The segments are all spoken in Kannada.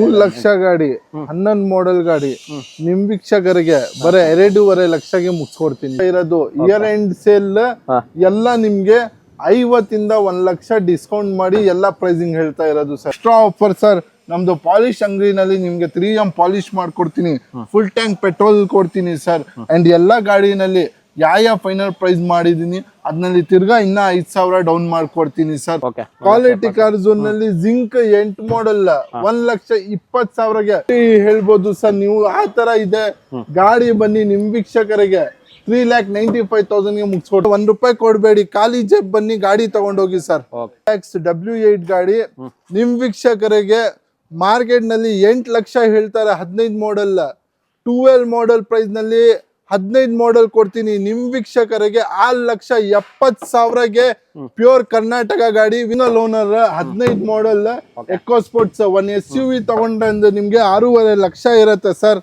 3 ಲಕ್ಷ ಗಾಡಿ 11 ಮಾಡೆಲ್ ಗಾಡಿ ನಿಮ್ ವೀಕ್ಷಕರಿಗೆ ಬರೀ 2.5 ಲಕ್ಷಕ್ಕೆ ಮುಗಿಸ್ಕೊಡ್ತೀನಿ ಇರೋದು ಇಯರ್ ಎಂಡ್ ಸೇಲ್ ಎಲ್ಲ ನಿಮ್ಗೆ 50 ಇಂದ 1 ಲಕ್ಷ ಡಿಸ್ಕೌಂಟ್ ಮಾಡಿ ಎಲ್ಲ ಪ್ರೈಸಿಂಗ್ ಹೇಳ್ತಾ ಇರೋದು ಸರ್. ಎಕ್ಸ್ಟ್ರಾ ಆಫರ್ ಸರ್, ನಮ್ದು ಪಾಲಿಶ್ ಅಂಗಡಿನಲ್ಲಿ ನಿಮ್ಗೆ 3M ಪಾಲಿಶ್ ಮಾಡ್ಕೊಡ್ತೀನಿ, ಫುಲ್ ಟ್ಯಾಂಕ್ ಪೆಟ್ರೋಲ್ ಕೊಡ್ತೀನಿ ಸರ್. ಅಂಡ್ ಎಲ್ಲಾ ಗಾಡಿನಲ್ಲಿ ಯಾವ ಫೈನಲ್ ಪ್ರೈಸ್ ಮಾಡಿದೀನಿ ಅದ್ರಲ್ಲಿ ತಿರ್ಗಾ ಇನ್ನ 5,000 ಡೌನ್ ಮಾಡ್ಕೊಡ್ತೀನಿ ಸರ್. ಕ್ವಾಲಿಟಿ ಕಾರ್ ಝೋನ್ ನಲ್ಲಿ ಜಿಂಕ್ 8 ಮಾಡೆಲ್ 1,20,000ಗೆ ಹೇಳ್ಬೋದು ಸರ್. ನೀವು ಆ ತರ ಇದೆ ಗಾಡಿ. ಬನ್ನಿ ನಿಮ್ ವೀಕ್ಷಕರಿಗೆ 3,95,000ಗೆ ಮುಗಿಸ್ಕೊಟ್ಟು ₹1 ಕೊಡ್ಬೇಡಿ, ಖಾಲಿ ಜೇಬ್ ಬನ್ನಿ ಗಾಡಿ ತಗೊಂಡೋಗಿ ಸರ್. W8 ಗಾಡಿ ನಿಮ್ ವೀಕ್ಷಕರಿಗೆ ಮಾರ್ಕೆಟ್ ನಲ್ಲಿ 8 ಲಕ್ಷ ಹೇಳ್ತಾರೆ. 15 ಮಾಡೆಲ್ 12 ಮಾಡೆಲ್ ಪ್ರೈಸ್ ನಲ್ಲಿ 15 ಮಾಡೆಲ್ ಕೊಡ್ತೀನಿ. ನಿಮ್ ವೀಕ್ಷಕರಿಗೆ 6,70,000ಗೆ ಪ್ಯೂರ್ ಕರ್ನಾಟಕ ಗಾಡಿ ವಿನಲ್ owner 15 model Eco Sports 1 SUV ತಗೊಂಡ್ರೆ ನಿಮ್ಗೆ 6.5 ಲಕ್ಷ ಇರುತ್ತೆ ಸರ್.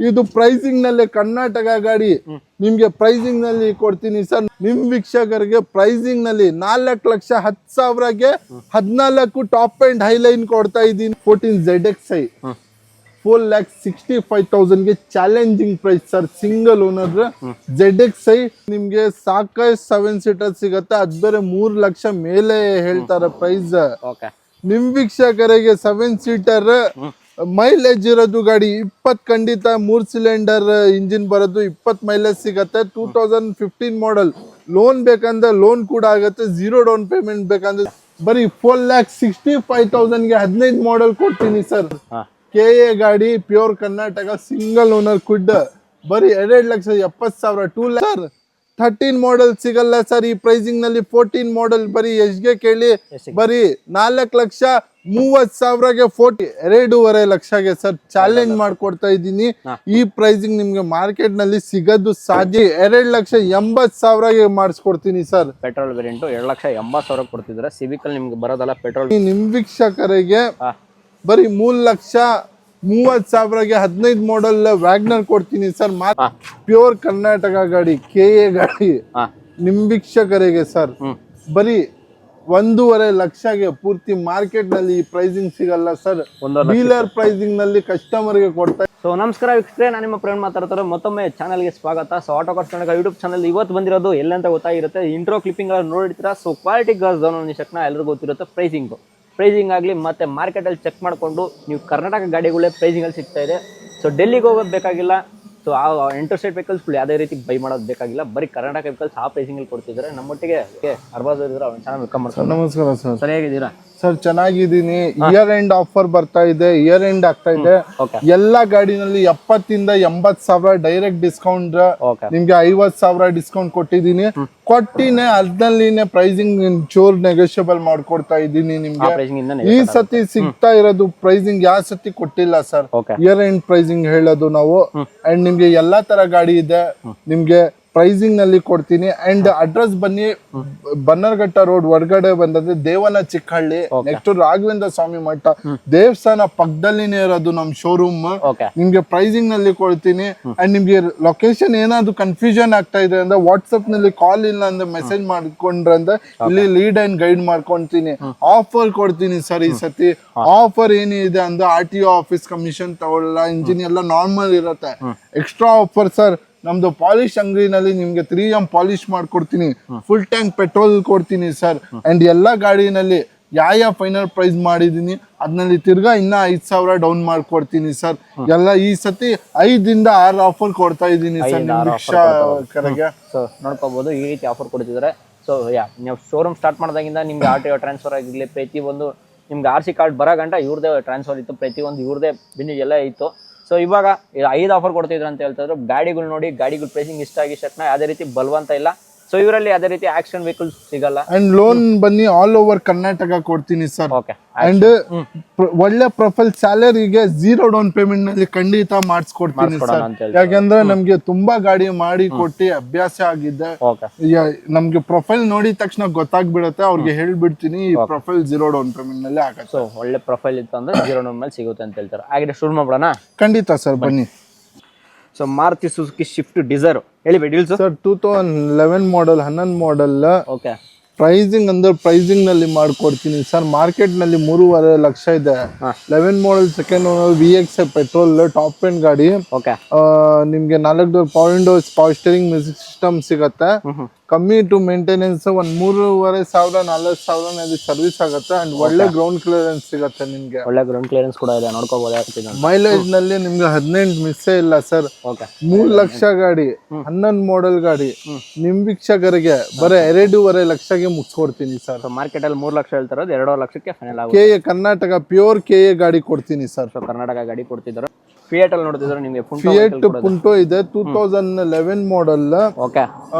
ಇದು ಪ್ರೈಸಿಂಗ್ ನಲ್ಲಿ ಕರ್ನಾಟಕ ಗಾಡಿ ನಿಮ್ಗೆ ಪ್ರೈಸಿಂಗ್ ನಲ್ಲಿ ಕೊಡ್ತೀನಿ ಸರ್. ನಿಮ್ ವೀಕ್ಷಕರಿಗೆ ಪ್ರೈಸಿಂಗ್ ನಲ್ಲಿ 4,10,000ಗೆ 14 ಟಾಪ್ ಅಂಡ್ ಹೈಲೈನ್ ಕೊಡ್ತಾ ಇದ್ದೀನಿ. 14 ZXi 4,65,000ಗೆ challenging price sir. Single owner ZXi ನಿಮ್ಗೆ ಸಾಕಷ್ಟು 7 ಸೀಟರ್ ಸಿಗತ್ತೆ. ಅದ್ ಬೇರೆ 3 ಲಕ್ಷ ಮೇಲೆ ಹೇಳ್ತಾರೆ ಪ್ರೈಸ್. ನಿಮ್ ವೀಕ್ಷಕರಿಗೆ 7 ಸೀಟರ್ ಮೈಲೇಜ್ ಇರೋದು ಗಾಡಿ 20 ಖಂಡಿತ 3 ಸಿಲಿಂಡರ್ ಇಂಜಿನ್ ಬರೋದು 20 ಮೈಲೇಜ್ ಸಿಗತ್ತೆ. 2015 ಮಾಡೆಲ್. ಲೋನ್ ಬೇಕಂದ್ರೆ ಲೋನ್ ಕೂಡ ಆಗತ್ತೆ. 0 ಡೌನ್ ಪೇಮೆಂಟ್ ಬೇಕಂದ್ರೆ ಬರೀ 4,65,000ಗೆ 15 ಮಾಡೆಲ್ ಕೊಡ್ತೀನಿ ಸರ್. KA ಗಾಡಿ ಪ್ಯೂರ್ ಕರ್ನಾಟಕ ಸಿಂಗಲ್ ಓನರ್ ಕುಡ್ ಬರೀ 2,70,000 2 ಲಕ್ಷ 13 ಮಾಡೆಲ್ ಸಿಗಲ್ಲ ಸರ್ ಈ ಪ್ರೈಸಿಂಗ್ ನಲ್ಲಿ. 14 ಮಾಡೆಲ್ ಬರೀ ಎಷ್ಟ್ಗೆ ಕೇಳಿ ಬರೀ 4,30,000ಗೆ 2.5 ಲಕ್ಷಗೆ ಸರ್ ಚಾಲೆಂಜ್ ಮಾಡ್ಕೊಡ್ತಾ ಇದ್ದೀನಿ. ಈ ಪ್ರೈಸಿಂಗ್ ನಿಮ್ಗೆ ಮಾರ್ಕೆಟ್ ನಲ್ಲಿ ಸಿಗೋದು ಸಾಧ್ಯ. 2,80,000ಗೆ ಮಾಡಿಸ್ಕೊಡ್ತೀನಿ ಸರ್. ಪೆಟ್ರೋಲ್ ವೇರಿಯಂಟ್ 2,80,000 ಕೊಡ್ತಿದ್ರೆ ಸಿವಿಕ್ ಅಲ್ಲಿ ನಿಮ್ಗೆ ಬರೋದಲ್ಲ ಪೆಟ್ರೋಲ್. ನಿಮ್ ವೀಕ್ಷಕರಿಗೆ ಬರೀ 3,30,000ಗೆ 15 ಮಾಡೆಲ್ ವ್ಯಾಗ್ನರ್ ಕೊಡ್ತೀನಿ ಸರ್. ಪ್ಯೂರ್ ಕರ್ನಾಟಕ ಗಾಡಿ KA ಗಾಡಿ ನಿಮ್ ವೀಕ್ಷಕರಿಗೆ ಸರ್ ಬರೀ 1.5 ಲಕ್ಷಗೆ ಪೂರ್ತಿ ಮಾರ್ಕೆಟ್ ನಲ್ಲಿ ಪ್ರೈಸಿಂಗ್ ಸಿಗಲ್ಲ ಸರ್. ಡೀಲರ್ ಪ್ರೈಸಿಂಗ್ ನಲ್ಲಿ ಕಸ್ಟಮರ್ ಗೆ ಕೊಡ್ತಾ. ಸೊ ನಮಸ್ಕಾರ ವೀಕ್ಷಕರೇ, ನಾನು ನಿಮ್ಮ ಫ್ರೆಂಡ್ ಮಾತಾಡ್ತಾರೆ. ಮತ್ತೊಮ್ಮೆ ಚಾನಲ್ಗೆ ಸ್ವಾಗತ. So auto cars Kannada YouTube channel ಇವತ್ತು ಬಂದಿರೋದು ಎಲ್ಲಂತ ಗೊತ್ತಾಗಿರುತ್ತೆ. ಇಂಟ್ರೋ ಕ್ಲಿಪ್ಪಿಂಗ್ ನೋಡಿರ್ತೀರಾ. ಸೊ ಕ್ವಾಲಿಟಿ ಕಾರ್ ಝೋನ್ ತಕ್ಷಣ ಎಲ್ಲರಿಗೂ ಗೊತ್ತಿರುತ್ತೆ ಪ್ರೈಸಿಂಗ್ ಆಗಲಿ ಮತ್ತೆ ಮಾರ್ಕೆಟಲ್ಲಿ ಚೆಕ್ ಮಾಡಿಕೊಂಡು ನೀವು ಕರ್ನಾಟಕ ಗಾಡಿಗಳೇ ಪ್ರೈಸಿಂಗಲ್ಲಿ ಸಿಗ್ತಾ ಇದೆ. ಸೊ ಡೆಲ್ಲಿಗೆ ಹೋಗೋದು ಬೇಕಾಗಿಲ್ಲ. ಸೊ ಆ ಇಂಟರ್ಸ್ಟೇಟ್ ವೆಹಿಕಲ್ಸ್ಗಳು ಯಾವುದೇ ರೀತಿ ಬೈ ಮಾಡೋದು ಬೇಕಾಗಿಲ್ಲ. ಬರೀ ಕರ್ನಾಟಕ ವೆಹಿಕಲ್ಸ್ ಆ ಪ್ರೈಸಿಂಗಲ್ಲಿ ಕೊಡ್ತಿದ್ದಾರೆ. ನಮ್ಮೊಟ್ಟಿಗೆ ಅರ್ಬಾಜ್ ಇದ್ದಾರೆ, ಅವ್ರ ಚಾನಲ್ ವೆಲ್ಕಮ್ ಮಾಡ್ತಾರೆ. ನಮಸ್ಕಾರ ಸರ್, ಸರಿಯಾಗಿದ್ದೀರಾ ಸರ್? ಚೆನ್ನಾಗಿದ್ದೀನಿ. ಇಯರ್ ಎಂಡ್ ಆಫರ್ ಬರ್ತಾ ಇದೆ, ಇಯರ್ ಎಂಡ್ ಆಗ್ತಾ ಇದೆ. ಎಲ್ಲಾ ಗಾಡಿನಲ್ಲಿ 70 ಇಂದ 80,000 ಡೈರೆಕ್ಟ್ ಡಿಸ್ಕೌಂಟ್, ನಿಮ್ಗೆ 50,000 ಡಿಸ್ಕೌಂಟ್ ಕೊಟ್ಟಿದ್ದೀನಿ. ಕೊಟ್ಟಿನೇ ಅದ್ನಲ್ಲಿನೇ ಪ್ರೈಸಿಂಗ್ ಚೂರ್ ನೆಗೋಷಿಯಬಲ್ ಮಾಡ್ಕೊಡ್ತಾ ಇದ್ದೀನಿ ನಿಮ್ಗೆ. ಈ ಸತಿ ಸಿಗ್ತಾ ಇರೋದು ಪ್ರೈಸಿಂಗ್ ಯಾವ ಸತಿ ಕೊಟ್ಟಿಲ್ಲ ಸರ್. ಇಯರ್ ಎಂಡ್ ಪ್ರೈಸಿಂಗ್ ಹೇಳೋದು ನಾವು. ಅಂಡ್ ನಿಮ್ಗೆ ಎಲ್ಲಾ ತರ ಗಾಡಿ ಇದೆ ನಿಮ್ಗೆ ಪ್ರೈಸಿಂಗ್ ನಲ್ಲಿ ಕೊಡ್ತೀನಿ. ಅಂಡ್ ಅಡ್ರೆಸ್ ಬನ್ನಿ, ಬನ್ನರ್ಘಟ್ಟ ರೋಡ್ ಹೊರಗಡೆ ಬಂದ್ರೆ ದೇವನ ಚಿಕ್ಕಹಳ್ಳಿ, ನೆಕ್ಸ್ಟ್ ರಾಘವೇಂದ್ರ ಸ್ವಾಮಿ ಮಠ ದೇವಸ್ಥಾನ ಪಕ್ಕದಲ್ಲಿನೇ ಇರೋದು ನಮ್ ಶೋರೂಮ್. ನಿಮ್ಗೆ ಪ್ರೈಸಿಂಗ್ ನಲ್ಲಿ ಕೊಡ್ತೀನಿ. ಅಂಡ್ ನಿಮ್ಗೆ ಲೊಕೇಶನ್ ಏನಾದ್ರು ಕನ್ಫ್ಯೂಷನ್ ಆಗ್ತಾ ಇದೆ ಅಂದ್ರೆ ವಾಟ್ಸ್ಆಪ್ ನಲ್ಲಿ ಕಾಲ್ ಇಲ್ಲ ಅಂದ್ರೆ ಮೆಸೇಜ್ ಮಾಡ್ಕೊಂಡ್ರೆ ಅಂದ್ರೆ ಇಲ್ಲಿ ಲೀಡ್ ಅಂಡ್ ಗೈಡ್ ಮಾಡ್ಕೊಂತೀನಿ. ಆಫರ್ ಕೊಡ್ತೀನಿ ಸರ್. ಈ ಸತಿ ಆಫರ್ ಏನಿದೆ ಅಂದ್ರೆ RTO ಆಫೀಸ್ ಕಮಿಷನ್ ತಗೊಳ್ಳಲ್ಲ, ಇಂಜಿನ್ ಎಲ್ಲ ನಾರ್ಮಲ್ ಇರುತ್ತೆ. Extra offer sir. ನಮ್ದು ಪಾಲಿಶ್ ಅಂಗಡಿನಲ್ಲಿ ನಿಮ್ಗೆ 3M ಪಾಲಿಶ್ ಮಾಡ್ಕೊಡ್ತೀನಿ, ಫುಲ್ ಟ್ಯಾಂಕ್ ಪೆಟ್ರೋಲ್ ಕೊಡ್ತೀನಿ ಸರ್. ಅಂಡ್ ಎಲ್ಲಾ ಗಾಡಿನಲ್ಲಿ ಯಾವ ಫೈನಲ್ ಪ್ರೈಸ್ ಮಾಡಿದೀನಿ ಅದ್ನಲ್ಲಿ ತಿರ್ಗಾ ಇನ್ನ 5,000 ಡೌನ್ ಮಾಡ್ಕೊಡ್ತೀನಿ ಸರ್. ಎಲ್ಲ ಈ ಸತಿ 5 ಇಂದ 6 ಆಫರ್ ಕೊಡ್ತಾ ಇದ್ದೀನಿ ಸರ್ ನಿಮ್ ವೀಕ್ಷಕರಿಗೆ. ನೋಡ್ಕೋಬಹುದು ಈ ರೀತಿ ಆಫರ್ ಕೊಡ್ತಿದ್ದಾರೆ. ಸೊ ನೀವು ಶೋರೂಮ್ ಸ್ಟಾರ್ಟ್ ಮಾಡಿದಾಗಿಂದ ನಿಮ್ಗೆ RTO ಟ್ರಾನ್ಸ್ಫರ್ ಆಗಿರ್ಲಿ, ಪ್ರತಿಯೊಂದು ನಿಮ್ಗೆ RC ಕಾರ್ಡ್ ಬರೋ ಗಂಟ ಇವ್ರದೇ ಟ್ರಾನ್ಸ್ಫರ್ ಇತ್ತು, ಪ್ರತಿಯೊಂದು ಇವ್ರದೇ ಬಿನ್ನಿ ಎಲ್ಲ ಇತ್ತು. ಸೊ ಇವಾಗ 5 ಆಫರ್ ಕೊಡ್ತಿದ್ರು ಅಂತ ಹೇಳ್ತಿದ್ರು. ಗಾಡಿಗಳು ನೋಡಿ, ಗಾಡಿಗಳು ಪ್ರೈಸಿಂಗ್ ಇಷ್ಟ ಆಗಿ ತಕ್ಷಣ ಯಾವುದೇ ರೀತಿ ಬಲವಂತ ಇಲ್ಲ. ಸೊ ಇವರಲ್ಲಿ ಯಾವುದೇ ರೀತಿ ಆಕ್ಷನ್ ವೆಹಿಕಲ್ಸ್ ಸಿಗಲ್ಲ. ಅಂಡ್ ಲೋನ್ ಬನ್ನಿ ಆಲ್ ಓವರ್ ಕರ್ನಾಟಕ ಕೊಡ್ತೀನಿ ಸರ್. ಅಂಡ್ ಒಳ್ಳೆ ಪ್ರೊಫೈಲ್ ಸ್ಯಾಲರಿಗೆ 0 ಡೌನ್ ಪೇಮೆಂಟ್ ನಲ್ಲಿ ಖಂಡಿತ ಮಾಡಿಸ್ಕೊಡ್ತೀನಿ ಸರ್. ಯಾಕಂದ್ರೆ ನಮ್ಗೆ ತುಂಬಾ ಗಾಡಿ ಮಾಡಿ ಕೊಟ್ಟಿ ಅಭ್ಯಾಸ ಆಗಿದೆ. ನಮ್ಗೆ ಪ್ರೊಫೈಲ್ ನೋಡಿದ ತಕ್ಷಣ ಗೊತ್ತಾಗ್ಬಿಡುತ್ತೆ. ಅವ್ರಿಗೆ ಹೇಳ್ಬಿಡ್ತೀನಿ ಈ ಪ್ರೊಫೈಲ್ 0 ಡೌನ್ ಪೇಮೆಂಟ್ ನಲ್ಲಿ ಆಗುತ್ತೆ. ಸೊ ಒಳ್ಳೆ ಪ್ರೊಫೈಲ್ ಇತ್ತು ಅಂದ್ರೆ 0 ಡೌನ್ ಮೇಲೆ ಸಿಗುತ್ತೆ ಅಂತ ಹೇಳ್ತಾರೆ. ಹಾಗೆ ಶುರು ಮಾಡೋಣ. ಖಂಡಿತ ಸರ್, ಬನ್ನಿ. So Maruti Suzuki Swift Dzire ಹೇಳಿ details sir. 2011 model 11 model. Okay. Pricing ಅಂದ್ರೆ ಪ್ರೈಸಿಂಗ್ ನಲ್ಲಿ ಮಾಡ್ಕೊಡ್ತೀನಿ ಸರ್. ಮಾರ್ಕೆಟ್ ನಲ್ಲಿ 3.5 ಲಕ್ಷ ಇದೆ. 11 model second owner VX petrol top end ಗಾಡಿ. ಓಕೆ ನಿಮ್ಗೆ 4 door power windows, power steering, music system ಸಿಗತ್ತೆ. ಕಮ್ಮಿ ಟು ಮೇಂಟೆನೆನ್ಸ್ ಒಂದ್ 3,500 4,000 ಸರ್ವಿಸ್ ಆಗುತ್ತೆ. ಅಂಡ್ ಒಳ್ಳೆ ಗ್ರೌಂಡ್ ಕ್ಲಿಯರೆನ್ಸ್ ಸಿಗತ್ತೆ ನಿಮ್ಗೆ. ಒಳ್ಳೆ ಗ್ರೌಂಡ್ ಕ್ಲಿಯರೆನ್ಸ್ ಕೂಡ ಇದೆ, ನೋಡ್ಕೋಬಹುದು. ಮೈಲೇಜ್ ನಲ್ಲಿ ನಿಮ್ಗೆ 18 ಮಿಸ್ಸೇ ಇಲ್ಲ ಸರ್. ಓಕೆ 3 ಲಕ್ಷ ಗಾಡಿ, 11 ಮಾಡಲ್ ಗಾಡಿ ನಿಮ್ ವೀಕ್ಷಕರಿಗೆ ಬರೀ 2.5 ಲಕ್ಷಗೆ ಮುಗಿಸ್ಕೊಡ್ತೀನಿ ಸರ್. ಮಾರ್ಕೆಟ್ ಅಲ್ಲಿ 3 ಲಕ್ಷ ಹೇಳ್ತಾರೋದು 2.5 ಲಕ್ಷಕ್ಕೆ ಫೈನಲ್ ಆಗುತ್ತೆ. KA ಕರ್ನಾಟಕ ಪ್ಯೂರ್ KA ಗಾಡಿ ಕೊಡ್ತೀನಿ ಸರ್. ಸೊ ಕರ್ನಾಟಕ ಗಾಡಿ ಕೊಡ್ತಿದ್ದಾರೆ. ಫಿಯೇಟ್ ಅಲ್ಲಿ ನೋಡ್ತಿದ್ರೆ ನಿಮಗೆ ಫಿಯೇಟ್ ಪುಂಟೋ ಇದೆ 2011 model. Okay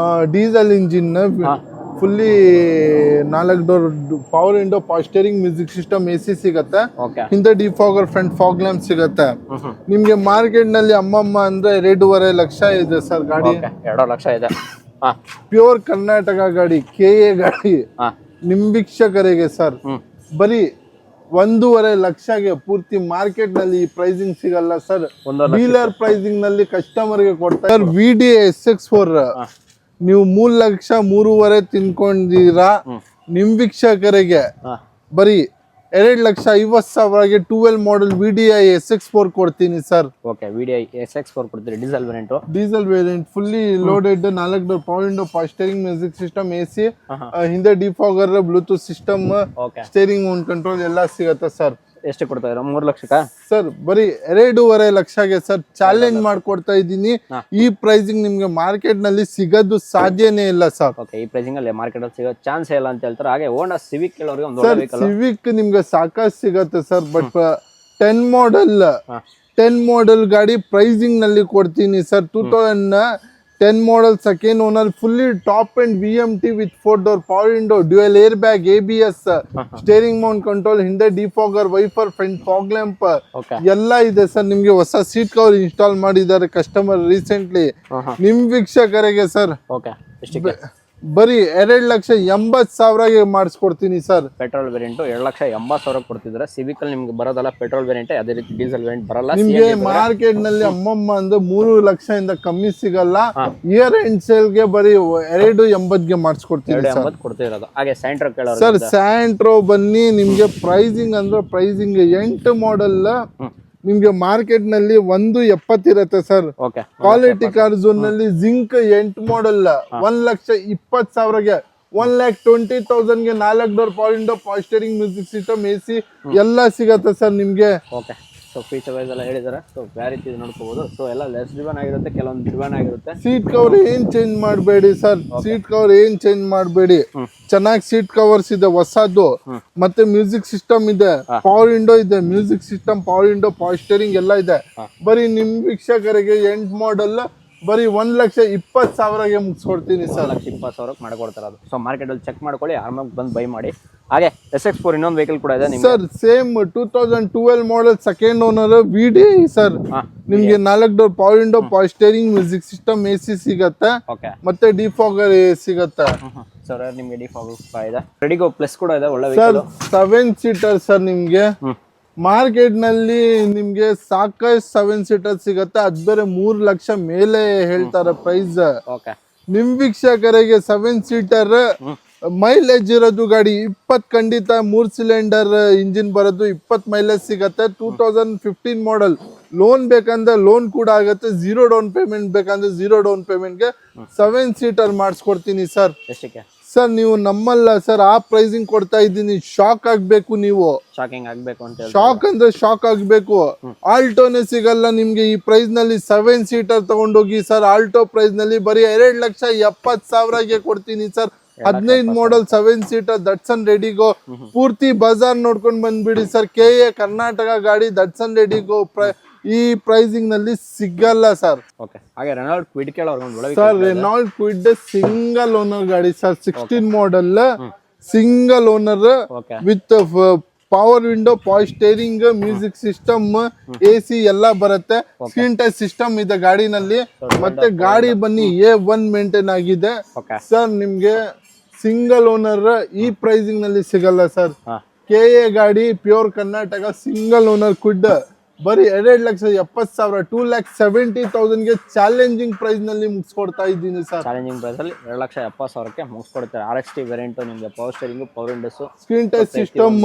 diesel engine, fully 4 door power window, power steering, music system, AC ಸಿಗತ್ತೆ. ಓಕೆ ಹಿಂದೆ ಡಿಫಾಗರ್, ಫ್ರಂಟ್ ಫಾಗ್ ಲ್ಯಾಂಪ್ ಸಿಗತ್ತೆ. ನಿಮ್ಗೆ ಮಾರ್ಕೆಟ್ ನಲ್ಲಿ ಅಮ್ಮಮ್ಮ ಅಂದ್ರೆ 2.5 ಲಕ್ಷ ಇದೆ ಸರ್ ಗಾಡಿ. 2 ಲಕ್ಷ ಇದೆ. ಪ್ಯೂರ್ ಕರ್ನಾಟಕ ಗಾಡಿ, KA ಗಾಡಿ ನಿಮ್ ವೀಕ್ಷಕರಿಗೆ ಸರ್ ಬರೀ 1.5 ಲಕ್ಷಗೆ ಪೂರ್ತಿ. ಮಾರ್ಕೆಟ್ ನಲ್ಲಿ ಈ ಪ್ರೈಸಿಂಗ್ ಸಿಗಲ್ಲ ಸರ್. ಡೀಲರ್ ಪ್ರೈಸಿಂಗ್ ನಲ್ಲಿ ಕಸ್ಟಮರ್ ಗೆ ಕೊಡ್ತಾರೆ ಸರ್. VDA SX4 ನೀವು 3 ಲಕ್ಷ 3.5 ತಿನ್ಕೊಂಡಿರಾ. ನಿಮ್ ವೀಕ್ಷಕರಿಗೆ ಬರೀ 2,50,000ಗೆ 12 ಮಾಡಲ್ VDI SX4 ಕೊಡ್ತೀನಿ ಸರ್. ಓಕೆ VDI SX4 ಕೊಡ್ತೀರಿ. Diesel variant, diesel variant fully loaded, 4 door power window, power steering, music system, AC, ಹಿಂದೆ defogger, Bluetooth system, steering mount control ಎಲ್ಲ ಸಿಗತ್ತೆ ಸರ್. ಎಷ್ಟು ಕೊಡ್ತಾ ಇದ್ದೀರಾ? 3 ಲಕ್ಷಕ್ಕ ಸರ್ ಬರೀ 2.5 ಲಕ್ಷಗೆ ಸರ್ ಚಾಲೆಂಜ್ ಮಾಡ್ಕೊಡ್ತಾ ಇದ್ದೀನಿ. ಈ ಪ್ರೈಸಿಂಗ್ ನಿಮ್ಗೆ ಮಾರ್ಕೆಟ್ ನಲ್ಲಿ ಸಿಗೋದು ಸಾಧ್ಯನೇ ಇಲ್ಲ ಸರ್. ಓಕೆ ಈ ಪ್ರೈಸಿಂಗ್ ಅಲ್ಲಿ ಮಾರ್ಕೆಟ್ ಅಲ್ಲಿ ಸಿಗೋ ಚಾನ್ಸ್ ಇಲ್ಲ ಅಂತ ಹೇಳ್ತಾರೆ. ಹಾಗೆ ಹೋಂಡಾ ಸಿವಿಕ್ ಕೆಲವರಿಗೆ ಒಂದು ಒಳ್ಳೆ ವೆಹಿಕಲ್. ಸಿವಿಕ್ ನಿಮ್ಗೆ ಸಾಕಷ್ಟು ಸಿಗತ್ತೆ ಸರ್. ಬಟ್ 10 ಮಾಡಲ್ ಗಾಡಿ ಪ್ರೈಸಿಂಗ್ ನಲ್ಲಿ ಕೊಡ್ತೀನಿ sir. 2010 model second owner, fully top end VMT with 4 door power window, dual air bag, ABS, steering mount control, ಹಿಂದೆ defogger, wiper, front fog lamp ಎಲ್ಲ ಇದೆ ಸರ್. ನಿಮ್ಗೆ ಹೊಸ ಸೀಟ್ ಕವರ್ ಇನ್ಸ್ಟಾಲ್ ಮಾಡಿದ್ದಾರೆ ಕಸ್ಟಮರ್ ರೀಸೆಂಟ್ಲಿ. ನಿಮ್ ವೀಕ್ಷಕರಿಗೆ ಸರ್ ಬರೀ 2,80,000ಗೆ ಮಾಡಿಸ್ಕೊಡ್ತೀನಿ ಸರ್. ಪೆಟ್ರೋಲ್ ವೇರಿಯಂಟ್ 2,80,000 ಕೊಡ್ತಿದ್ದಾರೆ. ಸಿವಿಕ್ ಅಲ್ಲಿ ನಿಮ್ಗೆ ಬರೋದಲ್ಲ ಪೆಟ್ರೋಲ್ ವೇರಿಯಂಟ್, ಅದೇ ರೀತಿ ಡೀಸೆಲ್ ವೇರಿಯಂಟ್ ಬರಲ್ಲ. ನಿಮ್ಗೆ ಮಾರ್ಕೆಟ್ ನಲ್ಲಿ ಅಮ್ಮಮ್ಮ ಅಂದ್ರೆ 3 ಲಕ್ಷದಿಂದ ಕಮ್ಮಿ ಸಿಗಲ್ಲ. ಇಯರ್ ಎಂಡ್ ಸೇಲ್ ಗೆ ಬರೀ 2.80ಗೆ ಮಾಡಿಸ್ಕೊಡ್ತೀನಿ ಸರ್. 2.80 ಕೊಡ್ತಿರೋದು. ಹಾಗೆ ಸ್ಯಾಂಟ್ರೋ ಕೇಳೋರು ಸರ್, ಸ್ಯಾಂಟ್ರೋ ಬನ್ನಿ. ನಿಮ್ಗೆ ಪ್ರೈಸಿಂಗ್ ಅಂದ್ರೆ ಪ್ರೈಸಿಂಗ್ 8 ಮಾಡಲ್ ನಿಮ್ಗೆ ಮಾರ್ಕೆಟ್ ನಲ್ಲಿ 1.70 ಇರುತ್ತೆ ಸರ್. ಕ್ವಾಲಿಟಿ ಕಾರ್ ಝೋನ್ ನಲ್ಲಿ ಜಿಂಕ್ 8 ಮಾಡಲ್ 1,20,000ಗೆ 1,20,000ಗೆ 4 door power window, power steering, music system, AC ಎಲ್ಲ ಸಿಗತ್ತೆ ಸರ್ ನಿಮ್ಗೆ. ಓಕೆ ಸೊ ಫೀಚರ್ ವೈಸ್ ಎಲ್ಲ ಹೇಳಿದ್ದಾರೆ. ಸೊ ಯಾವ ರೀತಿ ನೋಡ್ಕೋಬಹುದು. ಸೊ ಎಲ್ಲ ಲೆಸ್ ಡ್ರಿವನ್ ಆಗಿರುತ್ತೆ, ಕೆಲವೊಂದು ಡ್ರಿವನ್ ಆಗಿರುತ್ತೆ. ಸೀಟ್ ಕವರ್ ಏನ್ ಚೇಂಜ್ ಮಾಡಬೇಡಿ ಸರ್. ಸೀಟ್ ಕವರ್ ಏನ್ ಚೇಂಜ್ ಮಾಡಬೇಡಿ. ಚೆನ್ನಾಗಿ ಸೀಟ್ ಕವರ್ಸ್ ಇದೆ ಹೊಸದು. ಮತ್ತೆ ಮ್ಯೂಸಿಕ್ ಸಿಸ್ಟಮ್ ಇದೆ, ಪವರ್ ವಿಂಡೋ ಇದೆ, music system, power window, power steering ಎಲ್ಲ ಇದೆ. ಬರೀ ನಿಮ್ ವೀಕ್ಷಕರಿಗೆ 8 ಮಾಡಲ್ ಬರೀ 1,20,000ಗೆ ಮುಗಿಸ್ಕೊಡ್ತೀನಿ ಸರ್. 1,20,000 ಮಾಡ್ಕೊಡ್ತಾರೆ ಅದು. ಸೊ ಮಾರ್ಕೆಟ್ ಅಲ್ಲಿ ಚೆಕ್ ಮಾಡ್ಕೊಳ್ಳಿ, ಆರಾಮಾಗಿ ಬಂದು ಬೈ ಮಾಡಿ. ಹಾಗೆ SX4 ಇನ್ನೊಂದು ವೆಹಿಕಲ್ ಕೂಡ ಇದೆ ಸರ್. ಸೇಮ್ 2012 ಮಾಡಲ್ ಸೆಕೆಂಡ್ ಓನರ್ VDI ಸರ್. ನಿಮ್ಗೆ 4 door power window, power steering, music system, AC ಸಿಗತ್ತೆ. ಮತ್ತೆ ಡಿಫಾಗರ್ ಸಿಗತ್ತೆ ಸರ್. ನಿಮ್ಗೆ ಡಿಫಾಗರ್ ಇದೆ. ರೆಡಿಗೋ ಪ್ಲಸ್ ಕೂಡ ಇದೆ, ಒಳ್ಳೆ ವೆಹಿಕಲ್. 7 seater sir. ನಿಮ್ಗೆ ಮಾರ್ಕೆಟ್ ನಲ್ಲಿ ನಿಮ್ಗೆ ಸಾಕಷ್ಟು 7 ಸೀಟರ್ ಸಿಗತ್ತೆ. ಅದ್ ಬೇರೆ 3 ಲಕ್ಷ ಮೇಲೆ ಹೇಳ್ತಾರೆ ಪ್ರೈಸ್. ನಿಮ್ ವೀಕ್ಷಕರಿಗೆ 7 ಸೀಟರ್ ಮೈಲೇಜ್ ಇರೋದು ಗಾಡಿ 20 ಖಂಡಿತ. 3 ಸಿಲಿಂಡರ್ ಇಂಜಿನ್ ಬರೋದು 20 ಮೈಲೇಜ್ ಸಿಗತ್ತೆ. 2015 ಮಾಡಲ್. ಲೋನ್ ಬೇಕಂದ್ರೆ ಲೋನ್ ಕೂಡ ಆಗತ್ತೆ. 0 ಡೌನ್ ಪೇಮೆಂಟ್ ಬೇಕಂದ್ರೆ 0 ಡೌನ್ ಪೇಮೆಂಟ್ಗೆ 7 ಸೀಟರ್ ಮಾಡಿಸ್ಕೊಡ್ತೀನಿ ಸರ್. ಸರ್ ನೀವು ನಮ್ಮಲ್ಲ ಸರ್, ಆ ಪ್ರೈಸಿಂಗ್ ಕೊಡ್ತಾ ಇದ್ದೀನಿ. ಶಾಕ್ ಆಗ್ಬೇಕು ನೀವು. ಶಾಕಿಂಗ್ ಆಗ್ಬೇಕು ಅಂತ. ಶಾಕ್ ಅಂದ್ರೆ ಶಾಕ್ ಆಗ್ಬೇಕು. ಆಲ್ಟೋನೇ ಸಿಗಲ್ಲ ನಿಮ್ಗೆ ಈ ಪ್ರೈಸ್ ನಲ್ಲಿ. 7 ಸೀಟರ್ ತಗೊಂಡೋಗಿ ಸರ್. ಆಲ್ಟೋ ಪ್ರೈಸ್ ನಲ್ಲಿ ಬರೀ 2,70,000ಗೆ ಕೊಡ್ತೀನಿ ಸರ್. 15 ಮಾಡಲ್ 7 ಸೀಟರ್ ದಟ್ಸನ್ ರೆಡಿಗೋ. ಪೂರ್ತಿ ಬಜಾರ್ ನೋಡ್ಕೊಂಡ್ ಬಂದ್ಬಿಡಿ ಸರ್. KA ಕರ್ನಾಟಕ ಗಾಡಿ ದಟ್ಸನ್ ರೆಡಿಗೋ ಈ ಪ್ರೈಸಿಂಗ್ ನಲ್ಲಿ ಸಿಗಲ್ಲ ಸರ್. ಹಾಗೆ Renault Kwid sir. Renault Kwid single owner ಗಾಡಿ sir. 16 model single owner with power window, power steering, music system, AC ಎಲ್ಲ ಬರುತ್ತೆ. ಸ್ಕ್ರೀನ್ ಟಚ್ ಸಿಸ್ಟಮ್ ಇದೆ ಗಾಡಿನಲ್ಲಿ. ಮತ್ತೆ ಗಾಡಿ ಬನ್ನಿ A1 ಮೇಂಟೈನ್ ಆಗಿದೆ ಸರ್. ನಿಮ್ಗೆ ಸಿಂಗಲ್ ಓನರ್ ಈ ಪ್ರೈಸಿಂಗ್ ನಲ್ಲಿ ಸಿಗಲ್ಲ ಸರ್. KA ಗಾಡಿ pure Karnataka single owner Kwid ಬರೀ 2,70,000 2,70,000 ಗೆ ಚಾಲೆಂಜಿಂಗ್ ಪ್ರೈಸ್ ನಲ್ಲಿ ಮುಗಿಸ್ಕೊಡ್ತಾ ಇದ್ದೀನಿ ಸರ್. ಚಾಲೆಂಜಿಂಗ್ ಪ್ರೈಸ್ ಅಲ್ಲಿ 2,70,000ಕ್ಕೆ ಮುಗಿಸ್ಕೊಡ್ತಾರೆ. RXT ವೇರಿಯಂಟ್ ನಿಮಗೆ power steering, power windows, screen touch system,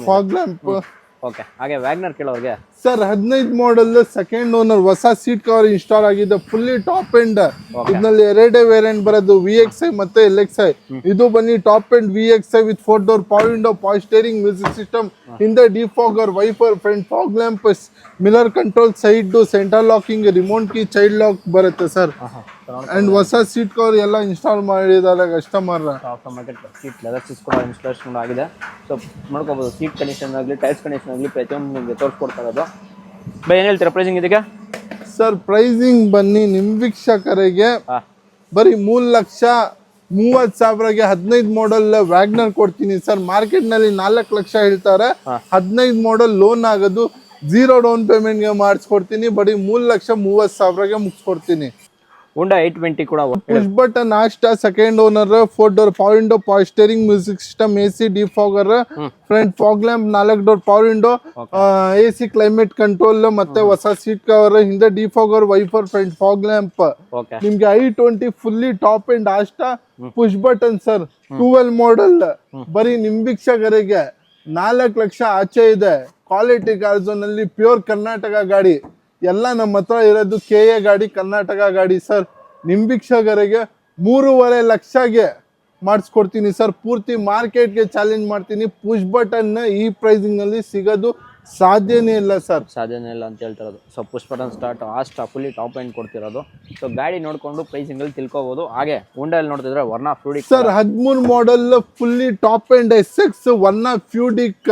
fog lamp. Okay. ಹಾಗೆ ವ್ಯಾಗ್ನರ್ ಕೇಳೋರಿಗೆ ಸರ್ 15 ಮಾಡೆಲ್ ಸೆಕೆಂಡ್ ಓನರ್ ಹೊಸ ಸೀಟ್ ಕವರ್ ಇನ್ಸ್ಟಾಲ್ ಆಗಿದೆ, ಫುಲ್ಲಿ ಟಾಪ್ ಎಂಡ್. ಇದರಲ್ಲಿ ಎರಡೇ ವೇರಿಯಂಟ್ ಬರೋದು, VXI ಮತ್ತೆ LXI. ಇದು ಬನ್ನಿ top end VXI with 4 door power window, power steering, music system, ಹಿಂದೆ defogger, wiper, front fog lamp, mirror control, side centre locking, remote key, child lock ಬರುತ್ತೆ ಸರ್. ಅಂಡ್ ಹೊಸ ಸೀಟ್ ಕವರ್ ಎಲ್ಲ ಇನ್ಸ್ಟಾಲ್ ಮಾಡಿದ್ದಾರೆ customer. Automatic seat leather seats ಕೂಡ ಇನ್ಸ್ಟಾಲೇಷನ್ ಆಗಿದೆ. ಸೊ ನೋಡ್ಕೋಬಹುದು, ಸೀಟ್ ಕಂಡೀಷನ್ ಆಗಲಿ, ಟೈರ್ಸ್ ಕಂಡೀಷನ್ ಆಗಲಿ ಪ್ರತಿಯೊಂದು ನಿಮಗೆ ತೋರಿಸ್ಕೊಡ್ತಾ ಇರೋದು. ಬೈ ಏನು ಹೇಳ್ತೀರಾ ಪ್ರೈಸಿಂಗ್ ಇದಕ್ಕೆ? ಸರ್ ಪ್ರೈಸಿಂಗ್ ಬನ್ನಿ ನಿಮ್ಮ ವೀಕ್ಷಕರಿಗೆ ಬರೀ 3,30,000ಗೆ 15 ಮಾಡೆಲ್ ವ್ಯಾಗ್ನರ್ ಕೊಡ್ತೀನಿ ಸರ್. ಮಾರ್ಕೆಟ್ ನಲ್ಲಿ 4 ಲಕ್ಷ ಹೇಳ್ತಾರೆ. 15 ಮಾಡೆಲ್ ಲೋನ್ ಆಗೋದು 0 ಡೌನ್ ಪೇಮೆಂಟ್ ಗೆ ಮಾಡಿಸ್ಕೊಡ್ತೀನಿ. ಬರೀ 3,30,000ಗೆ ಮುಗಿಸ್ಕೊಡ್ತೀನಿ. Honda 820 ಕೂಡ push button Asta second owner, 4 door power window, power steering, music system, AC, defogger, front fog lamp, 4 door power window, AC climate control, ಮತ್ತೆ ಹೊಸ ಸೀಟ್ ಕವರ್, ಹಿಂದೆ defogger, wiper, front fog lamp. ನಿಮ್ಗೆ i20 fully top and Asta push button sir. 12 model ಬರೀ ನಿಮ್ ವೀಕ್ಷಕರಿಗೆ 4 ಲಕ್ಷ ಆಚೆ ಇದೆ. ಕ್ವಾಲಿಟಿ ಕಾರ್ ಝೋನ್ ಅಲ್ಲಿ ಪ್ಯೂರ್ ಕರ್ನಾಟಕ ಗಾಡಿ ಎಲ್ಲ ನಮ್ಮ ಹತ್ರ ಇರೋದು. KA ಗಾಡಿ, ಕರ್ನಾಟಕ ಗಾಡಿ ಸರ್. ನಿಮ್ ವೀಕ್ಷಕರಿಗೆ 3.5 ಲಕ್ಷಗೆ ಮಾಡಿಸ್ಕೊಡ್ತೀನಿ ಸರ್. ಪೂರ್ತಿ ಮಾರ್ಕೆಟ್ಗೆ ಚಾಲೆಂಜ್ ಮಾಡ್ತೀನಿ. ಪುಷ್ ಬಟನ್ ಈ ಪ್ರೈಸಿಂಗ್ ನಲ್ಲಿ ಸಿಗೋದು ಸಾಧ್ಯನೇ ಇಲ್ಲ ಸರ್. ಸಾಧ್ಯನೇ ಇಲ್ಲ ಅಂತ ಹೇಳ್ತಿರೋದು. ಸೊ ಪುಷ್ ಬಟನ್ ಸ್ಟಾರ್ಟ್ ಆಸ್ಟಾ ಫುಲ್ಲಿ ಟಾಪ್ ಎಂಡ್ ಕೊಡ್ತಿರೋದು. ಸೊ ಗಾಡಿ ನೋಡ್ಕೊಂಡು ಪ್ರೈಸಿಂಗ್ ಅಲ್ಲಿ ತಿಳ್ಕೊಬಹುದು. ಹಾಗೆ ಹೋಂಡಾ ನೋಡ್ತಿದ್ರೆ Verna fluidic sir 13 model fully top end SX Verna fluidic.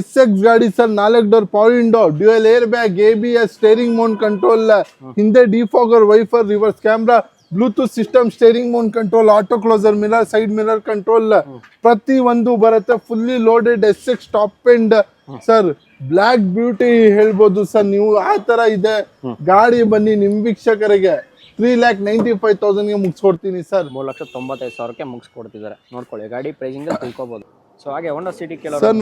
SX ಗಾಡಿ sir. 4 door power window, dual air bag, ABS, steering mount control, ಹಿಂದೆ defogger, wiper, reverse camera, bluetooth system, steering mount control, auto closer, mirror, side mirror control ಪ್ರತಿ ಒಂದು ಬರುತ್ತೆ. Fully loaded SX top end sir. Black beauty ಹೇಳ್ಬೋದು ಸರ್ ನೀವು, ಆ ತರ ಇದೆ ಗಾಡಿ. ಬನ್ನಿ ನಿಮ್ ವೀಕ್ಷಕರಿಗೆ 3,95,000ಗೆ ಮುಗಿಸ್ಕೊಡ್ತೀನಿ ಸರ್. 3,95,000ಕ್ಕೆ ಮುಗಿಸ್ಕೊಡ್ತಿದ್ದಾರೆ. ನೋಡ್ಕೊಳ್ಳಿ ಗಾಡಿ ಪ್ರೈಸಿಂಗ್ ತಿಳ್ಕೊಬಹುದು. ಸೊ ಹಾಗೆ Honda City sir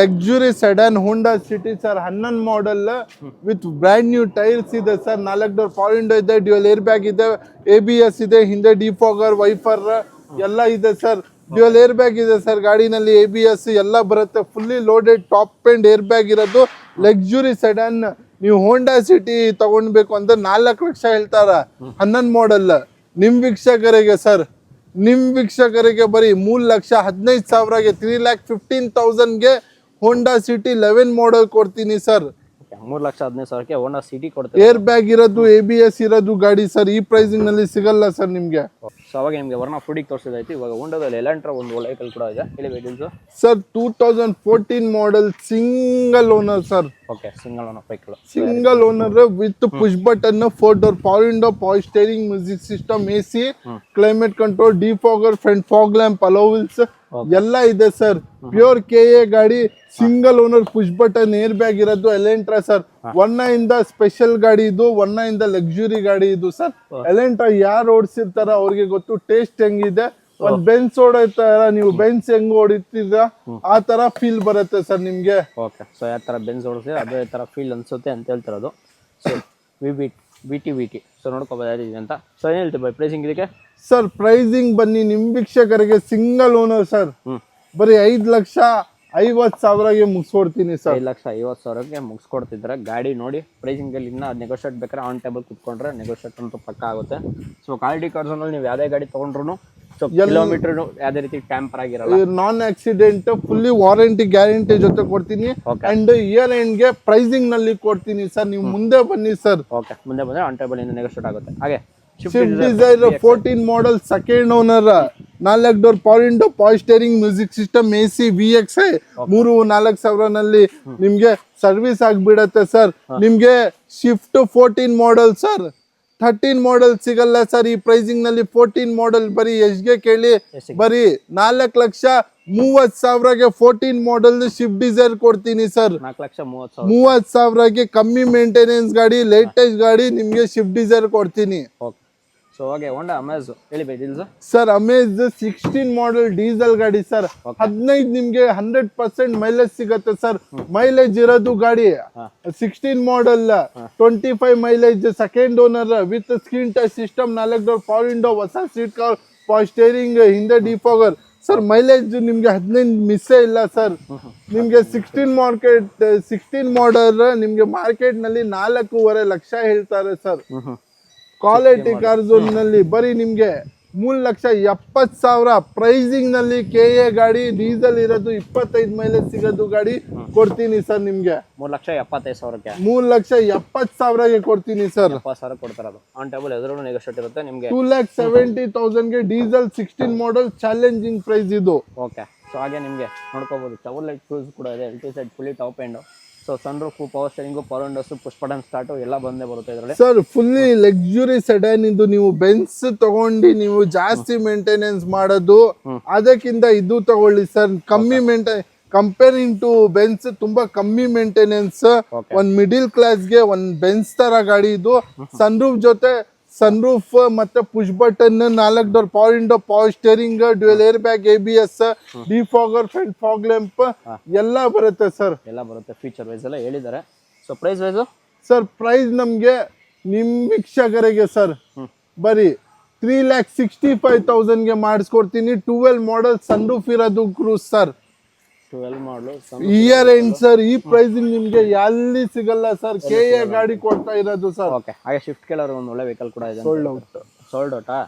luxury sedan Honda City sir. 11 model with brand new tyres ಇದೆ ಸರ್. 4 ಡೋರ್ ಪವರ್ ವಿಂಡೋ ಇದೆ, ಡ್ಯೂಯಲ್ ಏರ್ ಬ್ಯಾಗ್ ಇದೆ, ABS ಇದೆ, ಹಿಂದೆ ಡಿಫಾಗರ್, ವೈಫರ್ ಎಲ್ಲ ಇದೆ ಸರ್. ಡ್ಯೂಯಲ್ ಏರ್ ಬ್ಯಾಗ್ ಇದೆ ಸರ್ ಗಾಡಿನಲ್ಲಿ, ABS ಎಲ್ಲ ಬರುತ್ತೆ. Fully loaded top and air bag ಇರೋದು ಲಕ್ಸುರಿ ಸೆಡನ್. ನೀವು ಹೋಂಡಾ ಸಿಟಿ ತಗೊಂಡ್ಬೇಕು ಅಂದ್ರೆ 4 ಲಕ್ಷ ಹೇಳ್ತಾರ. 11 ಮಾಡೆಲ್ ನಿಮ್ ವೀಕ್ಷಕರಿಗೆ ಸರ್, ನಿಮ್ ವೀಕ್ಷಕರಿಗೆ ಬರೀ 3,15,000ಗೆ 3,15,000ಗೆ ಹೋಂಡಾ ಸಿಟಿ 11 ಮಾಡೆಲ್ ಕೊಡ್ತೀನಿ ಸರ್. 3,15,000ಕ್ಕೆ ಹೋಂಡಾ ಸಿಟಿ ಕೊಡ್ತೀವಿ. ಏರ್ ಬ್ಯಾಗ್ ಇರೋದು, ABS ಇರೋದು ಗಾಡಿ ಸರ್. ಈ ಪ್ರೈಸಿಂಗ್ ನಲ್ಲಿ ಸಿಗಲ್ಲ ಸರ್ ನಿಮ್ಗೆ. ಸೊ ಅವಾಗ ನಿಮ್ಗೆ ವರ್ನಾ ಫ್ಯೂಡಿಕ್ ತೋರಿಸಿದಾಯ್ತು. ಇವಾಗ ಹೋಂಡಾದಲ್ಲಿ ಎಲೆಂಟ್ರಾ ಒಂದು ವೆಹಿಕಲ್ ಕೂಡ ಇದೆ. ಹೇಳಿ vehicles sir. 2014 model single owner sir. Okay, single owner vehicle. Single owner with push button, 4 door power window, power steering, music system, AC, climate control, defogger, front fog lamp, hello wheels ಎಲ್ಲ ಇದೆ ಸರ್. ಪ್ಯೂರ್ KA ಗಾಡಿ, single owner, push button, air bag ಇರೋದು ಎಲೆಂಟ್ರಾ ಸರ್. ಇಂದ ಸ್ಪೆಷಲ್ ಗಾಡಿ ಇದು, ಇಂದ ಲಕ್ಸುರಿ ಗಾಡಿ ಇದು ಸರ್. ಎಲೆಂಟ್ರಾ ಯಾರು ಓಡಿಸಿರ್ತಾರ ಅವ್ರಿಗೆ ಗೊತ್ತು ಟೇಸ್ಟ್ ಹೆಂಗಿದೆ. ಒಂದ್ ಬೆನ್ಸ್ ಓಡಿತಾರ ನೀವು, ಬೆನ್ಸ್ ಹೆಂಗ್ ಹೊಡಿತೀರಾ ಆ ತರ ಫೀಲ್ ಬರುತ್ತೆ ಸರ್ ನಿಮ್ಗೆ. ಓಕೆ, ಸೊ ಯಾವ ತರ ಬೆನ್ಸ್ ಓಡಿಸಿ ಅದೇ ತರ ಫೀಲ್ ಅನ್ಸುತ್ತೆ ಅಂತ ಹೇಳ್ತಿರೋದು. ಸೊ VT ಸೊ ನೋಡ್ಕೋಬಹುದು ಅಂತ. ಸೊ ಏನ್ ಹೇಳ್ತೀವಿ ಬೈ ಪ್ರೈಸಿಂಗ್ ಇದಕ್ಕೆ? ಸರ್ ಪ್ರೈಸಿಂಗ್ ಬನ್ನಿ ನಿಮ್ ವೀಕ್ಷಕರಿಗೆ ಸಿಂಗಲ್ ಓನರ್ ಸರ್ ಬರೀ 5,50,000ಗೆ ಮುಗಿಸ್ಕೊಡ್ತೀನಿ ಸರ್. 5,50,000ಗೆ ಮುಗಿಸ್ಕೊಡ್ತಿದ್ರೆ ಗಾಡಿ ನೋಡಿ. ಪ್ರೈಸಿಂಗ್ ಅಲ್ಲಿ ಇನ್ನ ನೆಗೋಷಿಯೇಟ್ ಬೇಕಾದ್ರೆ ಆನ್ ಟೇಬಲ್ ಕುತ್ಕೊಂಡ್ರೆ ನೆಗೋಷಿಯೇಟ್ ಅಂತೂ ಪಕ್ಕ ಆಗುತ್ತೆ. ಸೊ ಕ್ವಾಲಿಟಿ ಕಾರ್ಸ್ ಅಲ್ಲಿ ನೀವು ಯಾವ್ದೇ ಗಾಡಿ ತಗೊಂಡ್ರು ಸೊ ಕಿಲೋಮೀಟರ್ ಯಾವ್ದೇ ರೀತಿ ಟ್ಯಾಂಪರ್ ಆಗಿರಲ್ಲ, ನಾನ್ ಆಕ್ಸಿಡೆಂಟ್, ಫುಲ್ಲಿ ವಾರಂಟಿ ಗ್ಯಾರಂಟಿ ಜೊತೆ ಕೊಡ್ತೀನಿ. ಅಂಡ್ ಇಯರ್ ಎಂಡ್ ಗೆ ಪ್ರೈಸಿಂಗ್ ನಲ್ಲಿ ಕೊಡ್ತೀನಿ ಸರ್. ನೀವು ಮುಂದೆ ಬನ್ನಿ ಸರ್. ಓಕೆ, ಮುಂದೆ ಬಂದ್ರೆ ಆನ್ ಟೇಬಲ್ ಇಂದ ನೆಗೋಷಿಯೇಟ್ ಆಗುತ್ತೆ. ಹಾಗೆ Swift Dzire 14 model second owner, 4 door power window, power steering, music system, AC, VXI 3,04,000 ನಲ್ಲಿ ನಿಮ್ಗೆ ಸರ್ವಿಸ್ ಆಗ್ಬಿಡತ್ತೆ ಸರ್. ನಿಮ್ಗೆ ಶಿಫ್ಟ್ 14 ಮಾಡೆಲ್ ಸರ್. 13 ಮಾಡೆಲ್ ಸಿಗಲ್ಲ ಸರ್ ಈ ಪ್ರೈಸಿಂಗ್ ನಲ್ಲಿ. 14 ಮಾಡೆಲ್ ಬರೀ ಎಷ್ಟ್ಗೆ ಕೇಳಿ, ಬರೀ 4,30,000ಗೆ 14 ಮಾಡೆಲ್ ಶಿಫ್ಟ್ ಡಿಸೈರ್ ಕೊಡ್ತೀನಿ ಸರ್. 4,30,000ಗೆ ಕಮ್ಮಿ ಮೇಂಟೆನೆನ್ಸ್ ಗಾಡಿ, ಲೇಟೆಸ್ಟ್ ಗಾಡಿ ನಿಮ್ಗೆ ಶಿಫ್ಟ್ ಡಿಸೈರ್ ಕೊಡ್ತೀನಿ. ಸೊ ಹಾಗೆ ಹೋಂಡಾ ಅಮೇಜ್ ಹೇಳಿ by deals. Sir Amaze 16 model diesel ಗಾಡಿ ಸರ್. 15 ನಿಮ್ಗೆ 100% ಮೈಲೇಜ್ ಸಿಗತ್ತೆ ಸರ್. ಮೈಲೇಜ್ ಇರೋದು ಗಾಡಿ 16 ಮಾಡಲ್ 25 mileage, second owner with screen touch system, 4 door power window, ಹೊಸ ಸೀಟ್ ಕವರ್, ಪವರ್ ಸ್ಟೇರಿಂಗ್, ಹಿಂದೆ ಡಿಫಾಗರ್ ಸರ್. ಮೈಲೇಜ್ ನಿಮ್ಗೆ 15 ಮಿಸ್ಸೇ ಇಲ್ಲ ಸರ್. ನಿಮ್ಗೆ 16 ಮಾಡಲ್ ನಿಮ್ಗೆ ಮಾರ್ಕೆಟ್ ನಲ್ಲಿ 4.5 ಲಕ್ಷ ಹೇಳ್ತಾರೆ ಸರ್. ಕ್ವಾಲಿಟಿ ಕಾರ್ ಝೋನ್ ನಲ್ಲಿ ಬರೀ ನಿಮ್ಗೆ 3,70,000 ಪ್ರೈಸಿಂಗ್ ನಲ್ಲಿ KA ಗಾಡಿ ಡೀಸೆಲ್ ಇರೋದು 25 ಮೈಲೇಜ್ ಸಿಗೋದು ಗಾಡಿ ಕೊಡ್ತೀನಿ ಸರ್. ನಿಮ್ಗೆ 3,75,000ಕ್ಕೆ 3,70,000ಗೆ ಕೊಡ್ತೀನಿ ಸರ್. 70,000 ಕೊಡ್ತಾರದು ಆನ್ ಟೇಬಲ್ ಎದುರು ನೆಗೋಷಿಯೇಟ್ ಇರುತ್ತೆ ನಿಮ್ಗೆ. 2,70,000ಗೆ ಡೀಸೆಲ್ 16 ಮಾಡಲ್ ಚಾಲೆಂಜಿಂಗ್ ಪ್ರೈಸ್ ಇದು. ಓಕೆ. ಸೊ ಹಾಗೆ ನಿಮ್ಗೆ ನೋಡ್ಕೋಬಹುದು ಚವರ್ಲೈಟ್ ಕ್ರೂಸ್ ಕೂಡ ಇದೆ, LT side fully top end. So sun roof, power steering, power windows, push button start ಎಲ್ಲ ಬಂದೇ ಬರುತ್ತೆ ಇದರಲ್ಲಿ ಸರ್. ಫುಲ್ಲಿ ಲಕ್ಸುರಿ ಸೆಡನ್ ಇದು. ನೀವು ಬೆನ್ಸ್ ತಗೊಂಡು ನೀವು ಜಾಸ್ತಿ ಮೇಂಟೆನೆನ್ಸ್ ಮಾಡೋದು ಅದಕ್ಕಿಂತ ಇದು ತಗೊಳ್ಳಿ ಸರ್. ಕಮ್ಮಿ ಕಂಪೇರಿಂಗ್ ಟು ಬೆನ್ಸ್ ತುಂಬಾ ಕಮ್ಮಿ ಮೇಂಟೆನೆನ್ಸ್. ಒಂದ್ ಮಿಡಿಲ್ ಕ್ಲಾಸ್ಗೆ ಒಂದ್ ಬೆನ್ಸ್ ತರ ಗಾಡಿ ಇದು. ಸನ್ ರೂಫ್ ಜೊತೆ ಸನ್ ರೂಫ್ ಮತ್ತೆ push button, 4 door power window, power steering, dual air bag, ABS, defogger, front fog lamp ಎಲ್ಲ ಬರುತ್ತೆ ಸರ್. ಎಲ್ಲ ಬರುತ್ತೆ ಫೀಚರ್ ವೈಸ್ ಎಲ್ಲ ಹೇಳಿದ್ದಾರೆ. So price wise sir price ನಮ್ಗೆ ನಿಮ್ ವೀಕ್ಷಕರಿಗೆ ಸರ್ ಬರೀ 3,65,000ಗೆ ಮಾಡಿಸ್ಕೊಡ್ತೀನಿ. 12 ಮಾಡಲ್ ಸನ್ ರೂಫ್ ಇರೋದು Cruze sir. 12 model year end sir. ಈ ಪ್ರೈಸ್ ನಿಮ್ಗೆ ಎಲ್ಲಿ ಸಿಗಲ್ಲ ಸರ್. KA ಗಾಡಿ ಕೊಡ್ತಾ ಇರೋದು ಸರ್. ಓಕೆ. ಹಾಗೆ ಶಿಫ್ಟ್ ಕೇಳೋರು ಒಂದು ಒಳ್ಳೆ ವೆಹಿಕಲ್ ಕೂಡ ಇದೆ. ಸೋಲ್ಡ್ ಔಟಾ.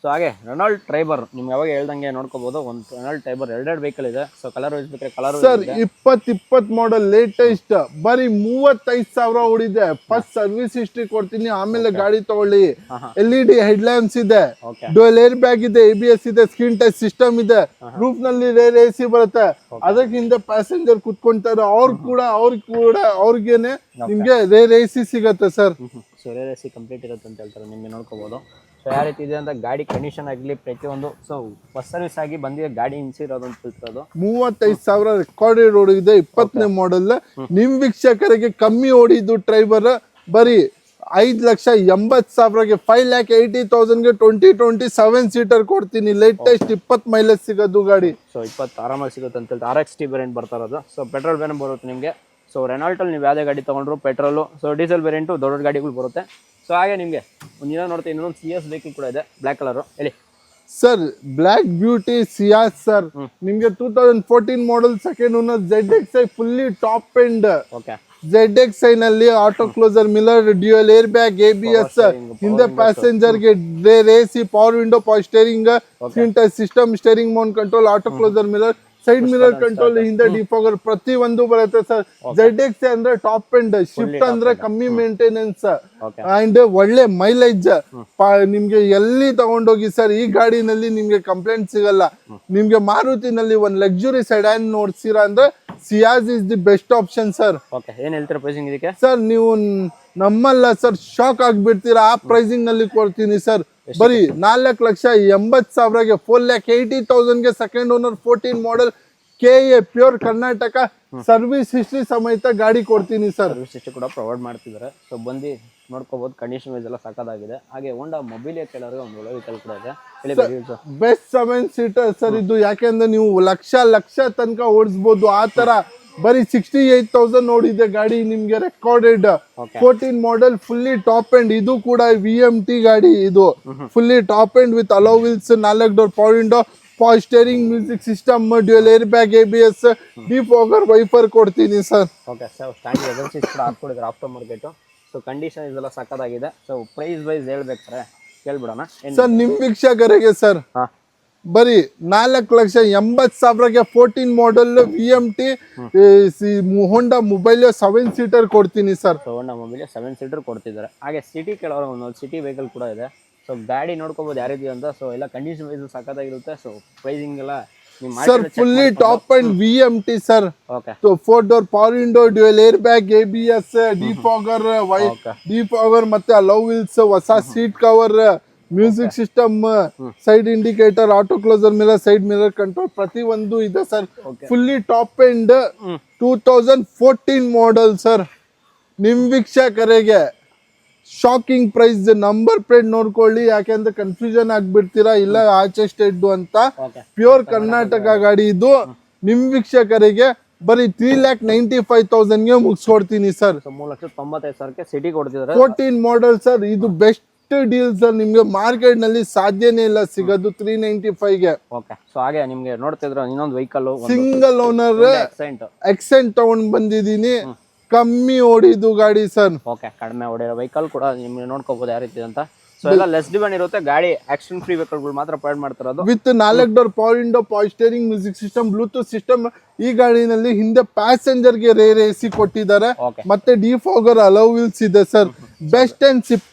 ಸೊ ಹಾಗೆ ರೆನಾಲ್ಡ್ ಟ್ರೈಬರ್ ನಿಮ್ಗೆ ಯಾವಾಗ ಹೇಳ್ದಂಗೆ ನೋಡ್ಕೋಬಹುದು. ಒಂದು ರೆನಾಲ್ಡ್ ಟ್ರೈಬರ್ 2 ವೆಹಿಕಲ್ ಇದೆ. ಸೊ ಕಲರ್ ವೈಸ್ ಬೇಕಾದ್ರೆ ಕಲರ್ ಸರ್ 2020 ಮಾಡಲ್ ಲೇಟೆಸ್ಟ್ ಬರೀ 35,000 ಓಡಿದೆ. ಫಸ್ಟ್ ಸರ್ವಿಸ್ ಹಿಸ್ಟ್ರಿ ಕೊಡ್ತೀನಿ, ಆಮೇಲೆ ಗಾಡಿ ತಗೊಳ್ಳಿ. LED ಹೆಡ್ ಲ್ಯಾಂಪ್ಸ್ ಇದೆ, ಡ್ಯುಯಲ್ ಏರ್ ಬ್ಯಾಗ್ ಇದೆ, ABS ಇದೆ, ಸ್ಕ್ರೀನ್ ಟಚ್ ಸಿಸ್ಟಮ್ ಇದೆ, ರೂಫ್ ನಲ್ಲಿ ರೇರ್ AC ಬರುತ್ತೆ. ಅದಕ್ಕಿಂತ ಪ್ಯಾಸೆಂಜರ್ ಕುತ್ಕೊಂತಾರೆ ಅವ್ರಿಗೇನೆ ನಿಮ್ಗೆ ರೇರ್ AC ಸಿಗತ್ತೆ sir. So rear AC complete ಇರುತ್ತೆ ಅಂತ ಹೇಳ್ತಾರೆ. ನಿಮ್ಗೆ ನೋಡ್ಕೋಬಹುದು. ಸೊ ಯಾವ ರೀತಿ ಇದೆ ಅಂತ ಗಾಡಿ ಕಂಡೀಷನ್ ಆಗಲಿ ಪ್ರತಿಯೊಂದು. ಸೊ ಫಸ್ಟ್ ಸರ್ವಿಸ್ ಆಗಿ ಬಂದಿದೆ ಗಾಡಿ ಇನ್ಸಿರೋದು ಅಂತ ಹೇಳ್ತಿರೋದು. 35,000 ರೆಕಾರ್ಡೆಡ್ ಓಡಿದೆ 20ನೇ ಮಾಡಲ್. ನಿಮ್ ವೀಕ್ಷಕರಿಗೆ ಕಮ್ಮಿ ಓಡಿದ್ದು ಡ್ರೈವರ್ ಬರೀ 5,80,000ಗೆ 5,80,000ಗೆ 2027 ಸೀಟರ್ ಕೊಡ್ತೀನಿ. ಲೇಟೆಸ್ಟ್ 20 ಮೈಲೇಜ್ ಸಿಗೋದು ಗಾಡಿ. ಸೊ 20 ಆರಾಮಾಗಿ ಸಿಗುತ್ತೆ ಅಂತ ಹೇಳ್ತಾರೆ. RXT ವೇರಿಯಂಟ್ ಬರ್ತಾ ಇರೋದು. ಸೊ ಪೆಟ್ರೋಲ್ ಬೇರೆ ಬರುತ್ತೆ ನಿಮಗೆ. ಸೊ ರೆನಾಲ್ಟಲ್ಲಿ ನೀವು ಯಾವುದೇ ಗಾಡಿ ತೊಗೊಂಡ್ರು ಪೆಟ್ರೋಲು. ಸೊ ಡೀಸೆಲ್ ವೇರಿಯಂಟು ದೊಡ್ಡ ಗಾಡಿಗಳು ಬರುತ್ತೆ. ಸೊ ಹಾಗೆ ನಿಮಗೆ ಒಂದಿನ ನೋಡ್ತಾ ಇನ್ನೊಂದು CS ವೆಹಿಕಲ್ ಕೂಡ ಇದೆ ಬ್ಲ್ಯಾಕ್ ಕಲರು. ಹೇಳಿ sir. Black beauty Ciaz sir. ನಿಮ್ಗೆ 2014 model second owner ZXi fully top end. Okay. ZXi ನಲ್ಲಿ auto closer, mirror, dual air bag, ABS, ಹಿಂದೆ ಪ್ಯಾಸೆಂಜರ್ ಗೆ rear AC, power window, power steering, screen touch system, steering mount control, auto closer mirror, side mirror control, ಹಿಂದೆ ಡಿಫಾಗರ್ ಪ್ರತಿ ಒಂದು ಬರುತ್ತೆ ಸರ್. ZXi ಅಂದ್ರೆ ಟಾಪ್ ಎಂಡ್. ಶಿಫ್ಟ್ ಅಂದ್ರೆ ಕಮ್ಮಿ ಮೇಂಟೆನೆನ್ಸ್ ಅಂಡ್ ಒಳ್ಳೆ ಮೈಲೇಜ್. ನಿಮ್ಗೆ ಎಲ್ಲಿ ತಗೊಂಡೋಗಿ ಸರ್ ಈ ಗಾಡಿನಲ್ಲಿ ನಿಮ್ಗೆ ಕಂಪ್ಲೇಂಟ್ ಸಿಗಲ್ಲ. ನಿಮ್ಗೆ ಮಾರುತಿನಲ್ಲಿ ಒಂದ್ ಲಕ್ಸುರಿ ಸೆಡಾನ್ ನೋಡ್ಸಿರಾ ಅಂದ್ರೆ Ciaz is the best option sir. Okay. ಏನ್ ಹೇಳ್ತೀರಾ ಪ್ರೈಸಿಂಗ್ ಇದಕ್ಕೆ ಸರ್? ನೀವು ನಮ್ಮಲ್ಲ ಸರ್ ಶಾಕ್ ಆಗ್ಬಿಡ್ತೀರಾ. ಆ ಪ್ರೈಸಿಂಗ್ ನಲ್ಲಿ ಕೊಡ್ತೀನಿ ಸರ್. ಬರೀ 4,80,000ಗೆ 4,80,000ಗೆ ಸೆಕೆಂಡ್ ಓನರ್ 14 ಮಾಡಲ್ KA pure Karnataka service history ಸಮೇತ ಗಾಡಿ ಕೊಡ್ತೀನಿ ಸರ್. ಸರ್ವಿಸ್ ಹಿಸ್ಟ್ರಿ ಕೂಡ ಪ್ರೊವೈಡ್ ಮಾಡ್ತಿದ್ದಾರೆ. ಸೊ ಬಂದು ನೋಡ್ಕೋಬಹುದು. ಕಂಡೀಷನ್ ವೈಸ್ ಎಲ್ಲ ಸಾಕಾಗಿದೆ. ಹಾಗೆ ಹೋಂಡಾ ಮೊಬಿಲಿಯಾ ಕೇಳೋರಿಗೆ ಒಂದು ಒಳ್ಳೆ ವೆಹಿಕಲ್ ಕೂಡ ಇದೆ. ಬೆಸ್ಟ್ 7 ಸೀಟರ್ ಸರ್ ಇದು. ಯಾಕೆಂದ್ರೆ ನೀವು ಲಕ್ಷ ತನಕ ಓಡಿಸ್ಬೋದು ಆ ತರ. ಬರೀ 68,000 ನೋಡಿದೆ ಗಾಡಿ ನಿಮ್ಗೆ recorded. 14 model fully top end. ಇದು ಕೂಡ VMT ಗಾಡಿ. ಇದು fully top end with alloy wheels, 4 door power window, power steering, music system, dual air bag, ABS, defogger, wiper ಕೊಡ್ತೀನಿ sir. Okay sir. Stand agencies ಕೂಡ ಹಾಕ್ಕೊಡಿದ್ರೆ ಆಫ್ಟರ್ ಮಾರ್ಕೆಟ್. ಸೊ ಕಂಡೀಷನ್ ಇದೆಲ್ಲ ಸಾಕಾಗಿದೆ. ಸೊ ಪ್ರೈಸ್ ವೈಸ್ ಹೇಳ್ಬೇಕಾರೆ ಕೇಳ್ಬಿಡೋಣ ಸರ್ ನಿಮ್ ವೀಕ್ಷಕರಿಗೆ ಸರ್. ಬರೀ 4,80,000ಗೆ 14 model VMT Honda mobile 7 seater ಕೊಡ್ತೀನಿ ಸರ್. ಹೋಂಡಾ ಮೊಬೈಲ್ 7 ಸೀಟರ್ ಕೊಡ್ತಿದ್ದಾರೆ. ಹಾಗೆ ಸಿಟಿ ಕೆಲವರು ಒಂದು ಸಿಟಿ ವೆಹಿಕಲ್ ಕೂಡ ಇದೆ. ಸೊ ಗಾಡಿ ನೋಡ್ಕೋಬಹುದು ಯಾವ ರೀತಿ ಅಂತ. ಸೊ ಎಲ್ಲ ಕಂಡೀಷನ್ ವೈಸ್ ಸಾಕಾಗಿರುತ್ತೆ. ಸೊ ಪ್ರೈಸಿಂಗ್ ಎಲ್ಲ sir fully top end VMT sir. Okay. 4 door power window, dual air bag, ABS, defogger ಮತ್ತೆ ಅಲೋ ವೀಲ್ಸ್, ಹೊಸ seat cover, music system, side indicator, auto closer mirror, side mirror control ಪ್ರತಿ ಒಂದು ಇದೆ sir. Fully top end 2014 model sir. ನಿಮ್ ವೀಕ್ಷಕರಿಗೆ ಶಾಕಿಂಗ್ ಪ್ರೈಸ್. ನಂಬರ್ ಪ್ಲೇಟ್ ನೋಡ್ಕೊಳ್ಳಿ, ಯಾಕೆಂದ್ರೆ ಕನ್ಫ್ಯೂಷನ್ ಆಗ್ಬಿಡ್ತೀರಾ ಇಲ್ಲ ಆಚೆ ಸ್ಟೇಟ್ ಅಂತ. ಓಕೆ ಪ್ಯೂರ್ ಕರ್ನಾಟಕ ಗಾಡಿ ಇದು. ನಿಮ್ ವೀಕ್ಷಕರಿಗೆ ಬರೀ 3,95,000ಗೆ ಮುಗಿಸ್ಕೊಡ್ತೀನಿ ಸರ್. 3,95,000ಕ್ಕೆ ಸಿಟಿ ಕೊಡ್ತಿದ್ದಾರೆ. 14 ಮಾಡೆಲ್ ಸರ್, ಇದು ಬೆಸ್ಟ್ ಡೀಲ್ ಸರ್. ನಿಮ್ಗೆ ಮಾರ್ಕೆಟ್ ನಲ್ಲಿ ಸಾಧ್ಯನೇ ಇಲ್ಲ ಸಿಗೋದು 395ಗೆ. ಓಕೆ, ಸೊ ಹಾಗೆ ನಿಮ್ಗೆ ನೋಡ್ತಿದ್ರು ಇನ್ನೊಂದು ವೆಹಿಕಲ್ ಸಿಂಗಲ್ ಓನರ್ ಎಕ್ಸೆಂಟ್ ತಗೊಂಡ್ ಬಂದಿದೀನಿ. ಕಮ್ಮಿ ಓಡಿದು ಗಾಡಿ ಸರ್. ಓಕೆ, ಕಡಿಮೆ ಓಡಿರೋ ವೆಹಿಕಲ್ ಕೂಡ ನಿಮ್ಗೆ ನೋಡ್ಕೋಬಹುದು ಯಾವ ರೀತಿ ಅಂತ. ಸೊ ಎಲ್ಲ ಲೆಸ್ ಡಿಮ್ಯಾಂಡ್ ಇರುತ್ತೆ. ಗಾಡಿ ಆಕ್ಸಿಡೆಂಟ್ ಫ್ರೀ ವೆಹಿಕಲ್ಗಳು ಮಾತ್ರ ಪ್ರೊವೈಡ್ ಮಾಡ್ತಿರೋದು. With 4 door power window, power steering, music system, bluetooth system. ಈ ಗಾಡಿನಲ್ಲಿ ಹಿಂದೆ ಪ್ಯಾಸೆಂಜರ್ ಗೆ ರೇರ್ ಎಸಿ ಕೊಟ್ಟಿದ್ದಾರೆ. ಮತ್ತೆ ಡಿಫಾಗರ್ ಅಲೋ ವೀಲ್ಸ್ ಇದೆ ಸರ್. ಬೆಸ್ಟ್ ಅಂಡ್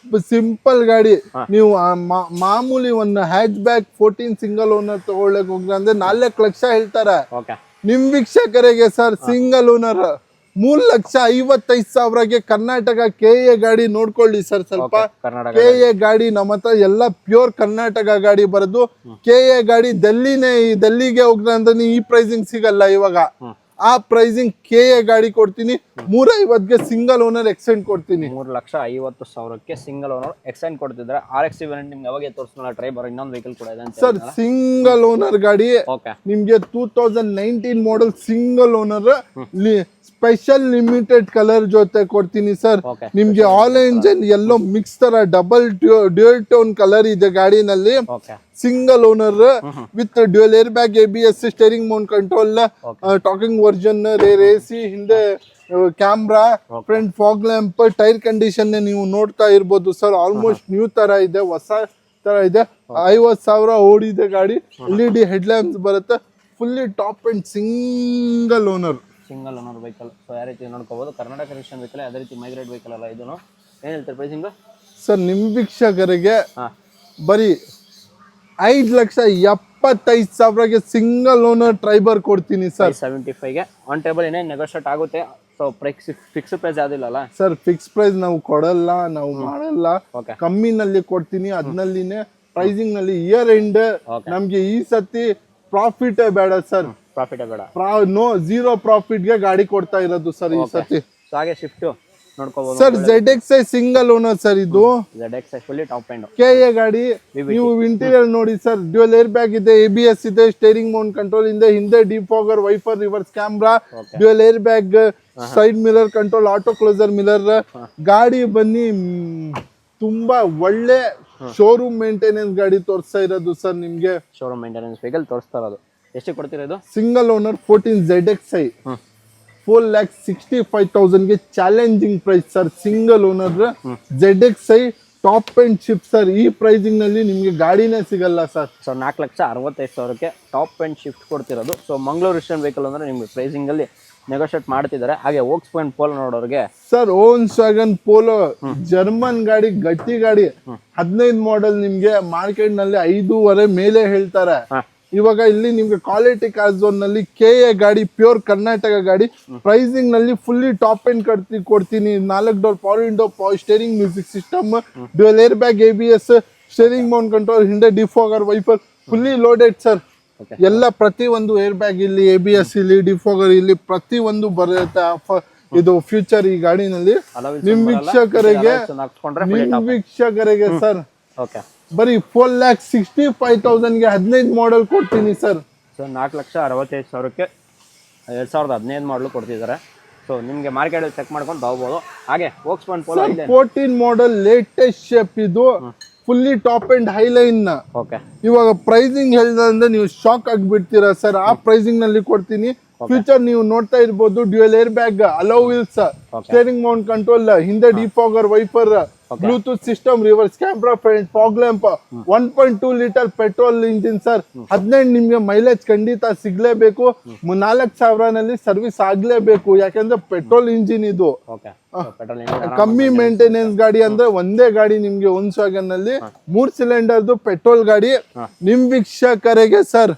ಸಿಂಪಲ್ ಗಾಡಿ. ನೀವು ಮಾಮೂಲಿ ಒಂದು ಹ್ಯಾಚ್ ಬ್ಯಾಕ್ 14 ಸಿಂಗಲ್ ಓನರ್ ತಗೊಳ್ಳಕ್ ಹೋಗ್ರ ಅಂದ್ರೆ 4 ಲಕ್ಷ ಹೇಳ್ತಾರೆ. ನಿಮ್ ವೀಕ್ಷಕರಿಗೆ ಸರ್ ಸಿಂಗಲ್ ಓನರ್ 3,55,000ಗೆ ಕರ್ನಾಟಕ KA ಗಾಡಿ ನೋಡ್ಕೊಳ್ಳಿ ಸರ್. ಸ್ವಲ್ಪ KA ಗಾಡಿ ನಮ್ಮ ಹತ್ರ ಎಲ್ಲ ಪ್ಯೂರ್ ಕರ್ನಾಟಕ ಗಾಡಿ ಬರೋದು. KA ಗಾಡಿ ಡೆಲ್ಲಿಗೆ ಹೋಗ್ರ ಅಂದ್ರೆ ಈ ಪ್ರೈಸಿಂಗ್ ಸಿಗಲ್ಲ ಇವಾಗ. ಆ ಪ್ರೈಸಿಂಗ್ KA ಗಾಡಿ ಕೊಡ್ತೀನಿ. 350ಗೆ ಸಿಂಗಲ್ ಓನರ್ ಎಕ್ಸ್ಟೆಂಡ್ ಕೊಡ್ತೀನಿ. 3,50,000ಕ್ಕೆ ಸಿಂಗಲ್ ಓನರ್ ಎಕ್ಸ್ಟೆಂಡ್ ಕೊಡ್ತಿದ್ರೆ. RX ವೇರಿಯಂಟ್ ನಿಮ್ಗೆ ಅವಾಗೆ ತೋರಿಸ್ನಲ್ಲ ಟ್ರೈಬರ್, ಇನ್ನೊಂದು ವೆಹಿಕಲ್ ಕೂಡ ಇದೆ ಸರ್. ಸಿಂಗಲ್ ಓನರ್ ಗಾಡಿ ನಿಮ್ಗೆ 2019 model single owner special limited colour ಜೊತೆ ಕೊಡ್ತೀನಿ ಸರ್. ನಿಮ್ಗೆ ಆಲ್ ಇಂಜನ್ ಎಲ್ಲೋ ಮಿಕ್ಸ್ ತರ ಡಬಲ್ ಡ್ಯೂಯಲ್ ಟೋನ್ ಕಲರ್ ಇದೆ ಗಾಡಿನಲ್ಲಿ. Single owner with dual air bag, ABS, steering mount control, talking version, rear AC, ಹಿಂದೆ camera, front fog lamp. Tyre condition ನೀವು ನೋಡ್ತಾ ಇರ್ಬೋದು ಸರ್. ಆಲ್ಮೋಸ್ಟ್ ನ್ಯೂ ತರ ಇದೆ, ಹೊಸ ತರ ಇದೆ. 50,000 ಓಡಿದೆ ಗಾಡಿ. LED ಹೆಡ್ ಲ್ಯಾಂಪ್ಸ್ ಬರುತ್ತೆ. Fully top and single owner vehicle. So ಯಾವ ರೀತಿ ನೋಡ್ಕೋಬಹುದು. ಕರ್ನಾಟಕ ರಿಜಿಸ್ಟ್ರೇಷನ್ ವೆಹಿಕಲ್, ಅದೇ ರೀತಿ ಮೈಗ್ರೇಟ್ ವೆಹಿಕಲ್ ಅಲ್ಲ ಇದು. ಏನ್ ಹೇಳ್ತಾರೆ ಪ್ರೈಸಿಂಗ್ ಸರ್? ನಿಮ್ ವೀಕ್ಷಕರಿಗೆ ಬರೀ 5,75,000ಗೆ ಸಿಂಗಲ್ ಓನರ್ ಟ್ರೈಬರ್ ಕೊಡ್ತೀನಿ ಸರ್. 75ಗೆ ಆನ್ ಟೇಬಲ್ ಏನೇ ನೆಗೋಷಿಯೇಟ್ ಆಗುತ್ತೆ. ಸೊ ಫಿಕ್ಸ್ ಪ್ರೈಸ್ ಯಾವ್ದಿಲ್ಲ ಸರ್. ಫಿಕ್ಸ್ ಪ್ರೈಸ್ ನಾವು ಕೊಡಲ್ಲ, ನಾವು ಮಾಡಲ್ಲ. ಕಮ್ಮಿನಲ್ಲಿ ಕೊಡ್ತೀನಿ. ಅದ್ನಲ್ಲಿನೇ ಪ್ರೈಸಿಂಗ್ ನಲ್ಲಿ ಇಯರ್ ಎಂಡ್ ನಮ್ಗೆ ಈ ಸತಿ ಪ್ರಾಫಿಟ್ ಬೇಡ ಸರ್. ಪ್ರಾಫಿಟ್ ಬೇಡ, ಝೀರೋ ಪ್ರಾಫಿಟ್ ಗೆ ಗಾಡಿ ಕೊಡ್ತಾ ಇರೋದು ಸರ್ ಈ ಸತಿ. ಹಾಗೆ ಶಿಫ್ಟ್ ನೋಡ್ಕೋಬಹುದು sir. ZXi single owner sir. ಇದು ZXi fully top end KA ಗಾಡಿ. ನೀವು ಇಂಟೀರಿಯರ್ ನೋಡಿ ಸರ್. ಡ್ಯೂಯಲ್ ಏರ್ ಬ್ಯಾಗ್ ಇದೆ, ABS ಇದೆ, ಸ್ಟೇರಿಂಗ್ ಮೌಂಟ್ ಕಂಟ್ರೋಲ್ ಇದೆ, ಹಿಂದೆ defogger, wiper, reverse camera, dual air bag, side mirror control, auto closer mirror. ಗಾಡಿ ಬನ್ನಿ ತುಂಬಾ ಒಳ್ಳೆ ಶೋರೂಮ್ ಮೇಂಟೆನೆನ್ಸ್ ಗಾಡಿ ತೋರಿಸ್ತಾ ಇರೋದು ಸರ್. ನಿಮ್ಗೆ ಶೋರೂಮ್ ಮೇಂಟೆನೆನ್ಸ್ ವೆಹಿಕಲ್ ತೋರಿಸ್ತಾ ಇರೋದು. ಎಷ್ಟು ಕೊಡ್ತೀರಾ ಇದು? ಸಿಂಗಲ್ ಓನರ್ 14 ZXi 4,65,000ಗೆ challenging price sir. Single owner ZXi top and Swift sir. ಈ ಪ್ರೈಸಿಂಗ್ ನಲ್ಲಿ ನಿಮ್ಗೆ ಗಾಡಿನೇ ಸಿಗಲ್ಲ ಸರ್. ಸೊ 4,65,000ಕ್ಕೆ ಟಾಪ್ ಅಂಡ್ ಶಿಫ್ಟ್ ಕೊಡ್ತಿರೋದು. ಸೊ ಮಂಗಳೂರು ರಿಜಿಸ್ಟ್ರೇಷನ್ ವೆಹಿಕಲ್ ಅಂದ್ರೆ ನಿಮ್ಗೆ ಪ್ರೈಸಿಂಗ್ ಅಲ್ಲಿ ನೆಗೋಷಿಯೇಟ್ ಮಾಡ್ತಿದ್ದಾರೆ. ಹಾಗೆ ವೋಕ್ಸ್ವ್ಯಾಗನ್ ಪೋಲೋ ನೋಡೋರಿಗೆ ಸರ್, ವೋಕ್ಸ್ವ್ಯಾಗನ್ ಪೋಲೋ ಜರ್ಮನ್ ಗಾಡಿ, ಗಟ್ಟಿ ಗಾಡಿ. 15 ಮಾಡೆಲ್ ನಿಮ್ಗೆ ಮಾರ್ಕೆಟ್ ನಲ್ಲಿ 5.5 ಮೇಲೆ ಹೇಳ್ತಾರೆ. ಇವಾಗ ಇಲ್ಲಿ ನಿಮ್ಗೆ ಕ್ವಾಲಿಟಿ ಕಾರ್ ಝೋನ್ ನಲ್ಲಿ KA ಗಾಡಿ, ಪ್ಯೂರ್ ಕರ್ನಾಟಕ ಗಾಡಿ. ಪ್ರೈಸಿಂಗ್ ನಲ್ಲಿ ಫುಲ್ಲಿ ಟಾಪ್ ಎಂಡ್ ಕೊಡ್ತೀನಿ. 4 door power window, power steering, music system, dual air bag, ABS, steering mount control, ಹಿಂದೆ defogger, wiper, fully loaded sir. ಎಲ್ಲ ಪ್ರತಿ ಒಂದು ಏರ್ ಬ್ಯಾಗ್ ಇಲ್ಲಿ, ABS ಇಲ್ಲಿ, ಡಿಫಾಗರ್ ಇಲ್ಲಿ, ಪ್ರತಿ ಒಂದು ಬರುತ್ತೆ. ಇದು ಫ್ಯೂಚರ್ ಈ ಗಾಡಿನಲ್ಲಿ. ನಿಮ್ ವೀಕ್ಷಕರಿಗೆ ಸರ್ ಬರೀ 4,65,000ಗೆ 15 ಮಾಡೆಲ್ ಕೊಡ್ತೀನಿ ಸರ್. ಸೊ 4,65,000ಕ್ಕೆ 2015 ಮಾಡಲು ಕೊಡ್ತಿದ್ದಾರೆ. ಸೊ ನಿಮಗೆ ಮಾರ್ಕೆಟಲ್ಲಿ ಚೆಕ್ ಮಾಡ್ಕೊಂಡು ತಗೋಬಹುದು. ಹಾಗೆ Volkswagen Polo 14 model latest shape. ಇದು ಫುಲ್ಲಿ ಟಾಪ್ ಅಂಡ್ ಹೈಲೈನ್. ಇವಾಗ ಪ್ರೈಸಿಂಗ್ ಹೇಳಿದ್ರೆ ನೀವು ಶಾಕ್ ಆಗಿಬಿಡ್ತೀರಾ ಸರ್. ಆ ಪ್ರೈಸಿಂಗ್ ನಲ್ಲಿ ಕೊಡ್ತೀನಿ. ಫ್ಯೂಚರ್ ನೀವು ನೋಡ್ತಾ ಇರ್ಬೋದು. Dual air bag, alloy wheels, steering mount control, ಹಿಂದೆ defogger, wiper, bluetooth system, reverse camera, front fog lamp, 1.2 litre petrol engine sir. 15 ನಿಮ್ಗೆ ಮೈಲೇಜ್ ಖಂಡಿತ ಸಿಗ್ಲೇಬೇಕು. 4,000ನಲ್ಲಿ ಸರ್ವಿಸ್ ಆಗ್ಲೇಬೇಕು. ಯಾಕಂದ್ರೆ ಪೆಟ್ರೋಲ್ ಇಂಜಿನ್ ಇದು. ಕಮ್ಮಿ ಮೇಂಟೆನೆನ್ಸ್ ಗಾಡಿ ಅಂದ್ರೆ ಒಂದೇ ಗಾಡಿ ನಿಮ್ಗೆ ವೋಕ್ಸ್ವ್ಯಾಗನ್ ನಲ್ಲಿ 3 ಸಿಲಿಂಡರ್ದು ಪೆಟ್ರೋಲ್ ಗಾಡಿ. ನಿಮ್ ವೀಕ್ಷಕರಿಗೆ ಸರ್,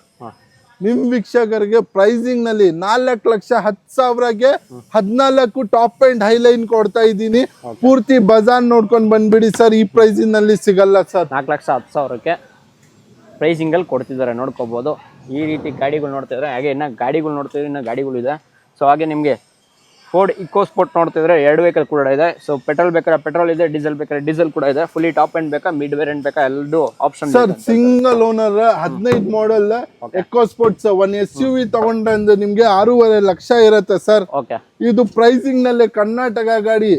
ನಿಮ್ ವೀಕ್ಷಕರಿಗೆ ಪ್ರೈಸಿಂಗ್ ನಲ್ಲಿ 4,10,000ಗೆ 14 ಟಾಪ್ ಅಂಡ್ ಹೈಲೈನ್ ಕೊಡ್ತಾ ಇದ್ದೀನಿ. ಪೂರ್ತಿ ಬಜಾರ್ ನೋಡ್ಕೊಂಡು ಬಂದ್ಬಿಡಿ ಸರ್. ಈ ಪ್ರೈಸಿಂಗ್ ನಲ್ಲಿ ಸಿಗಲ್ಲ ಸರ್. 4,10,000ಕ್ಕೆ ಪ್ರೈಸಿಂಗ್ ಅಲ್ಲಿ ಕೊಡ್ತಿದ್ದಾರೆ, ನೋಡ್ಕೋಬಹುದು. ಈ ರೀತಿ ಗಾಡಿಗಳು ನೋಡ್ತಿದ್ರೆ ಹಾಗೆ ಇನ್ನ ಗಾಡಿಗಳು ನೋಡ್ತಿದ್ರೆ ಇನ್ನ ಗಾಡಿಗಳು ಇದೆ. ಸೊ ಹಾಗೆ ನಿಮ್ಗೆ ಫೋರ್ಡ್ ಇಕೋ ಸ್ಪೋರ್ಟ್ ನೋಡ್ತಿದ್ರೆ 2 ವೆಹಿಕಲ್ ಕೂಡ ಇದೆ. ಸೊ ಪೆಟ್ರೋಲ್ ಬೇಕಾದ್ರೆ ಪೆಟ್ರೋಲ್ ಇದೆ, ಡೀಸೆಲ್ ಬೇಕಾದ್ರೆ ಡೀಸೆಲ್ ಕೂಡ ಇದೆ. ಫುಲ್ಲಿ ಟಾಪ್ ಎಂಡ್ ಬೇಕಾ, ಮಿಡ್ ವೇರಿಯಂಟ್ ಬೇಕಾ, ಎಲ್ಲದೂ ಆಪ್ಷನ್ ಸರ್ ಸಿಂಗಲ್ ಓನರ್ 15 ಮಾಡಲ್ ಎಕೋ ಸ್ಪೋರ್ಟ್ಸ್ ಒನ್ SUV ತಗೊಂಡ್ರೆ ನಿಮ್ಗೆ 6.5 ಲಕ್ಷ ಇರುತ್ತೆ ಸರ್. ಓಕೆ, ಇದು ಪ್ರೈಸಿಂಗ್ ನಲ್ಲಿ ಕರ್ನಾಟಕ ಗಾಡಿ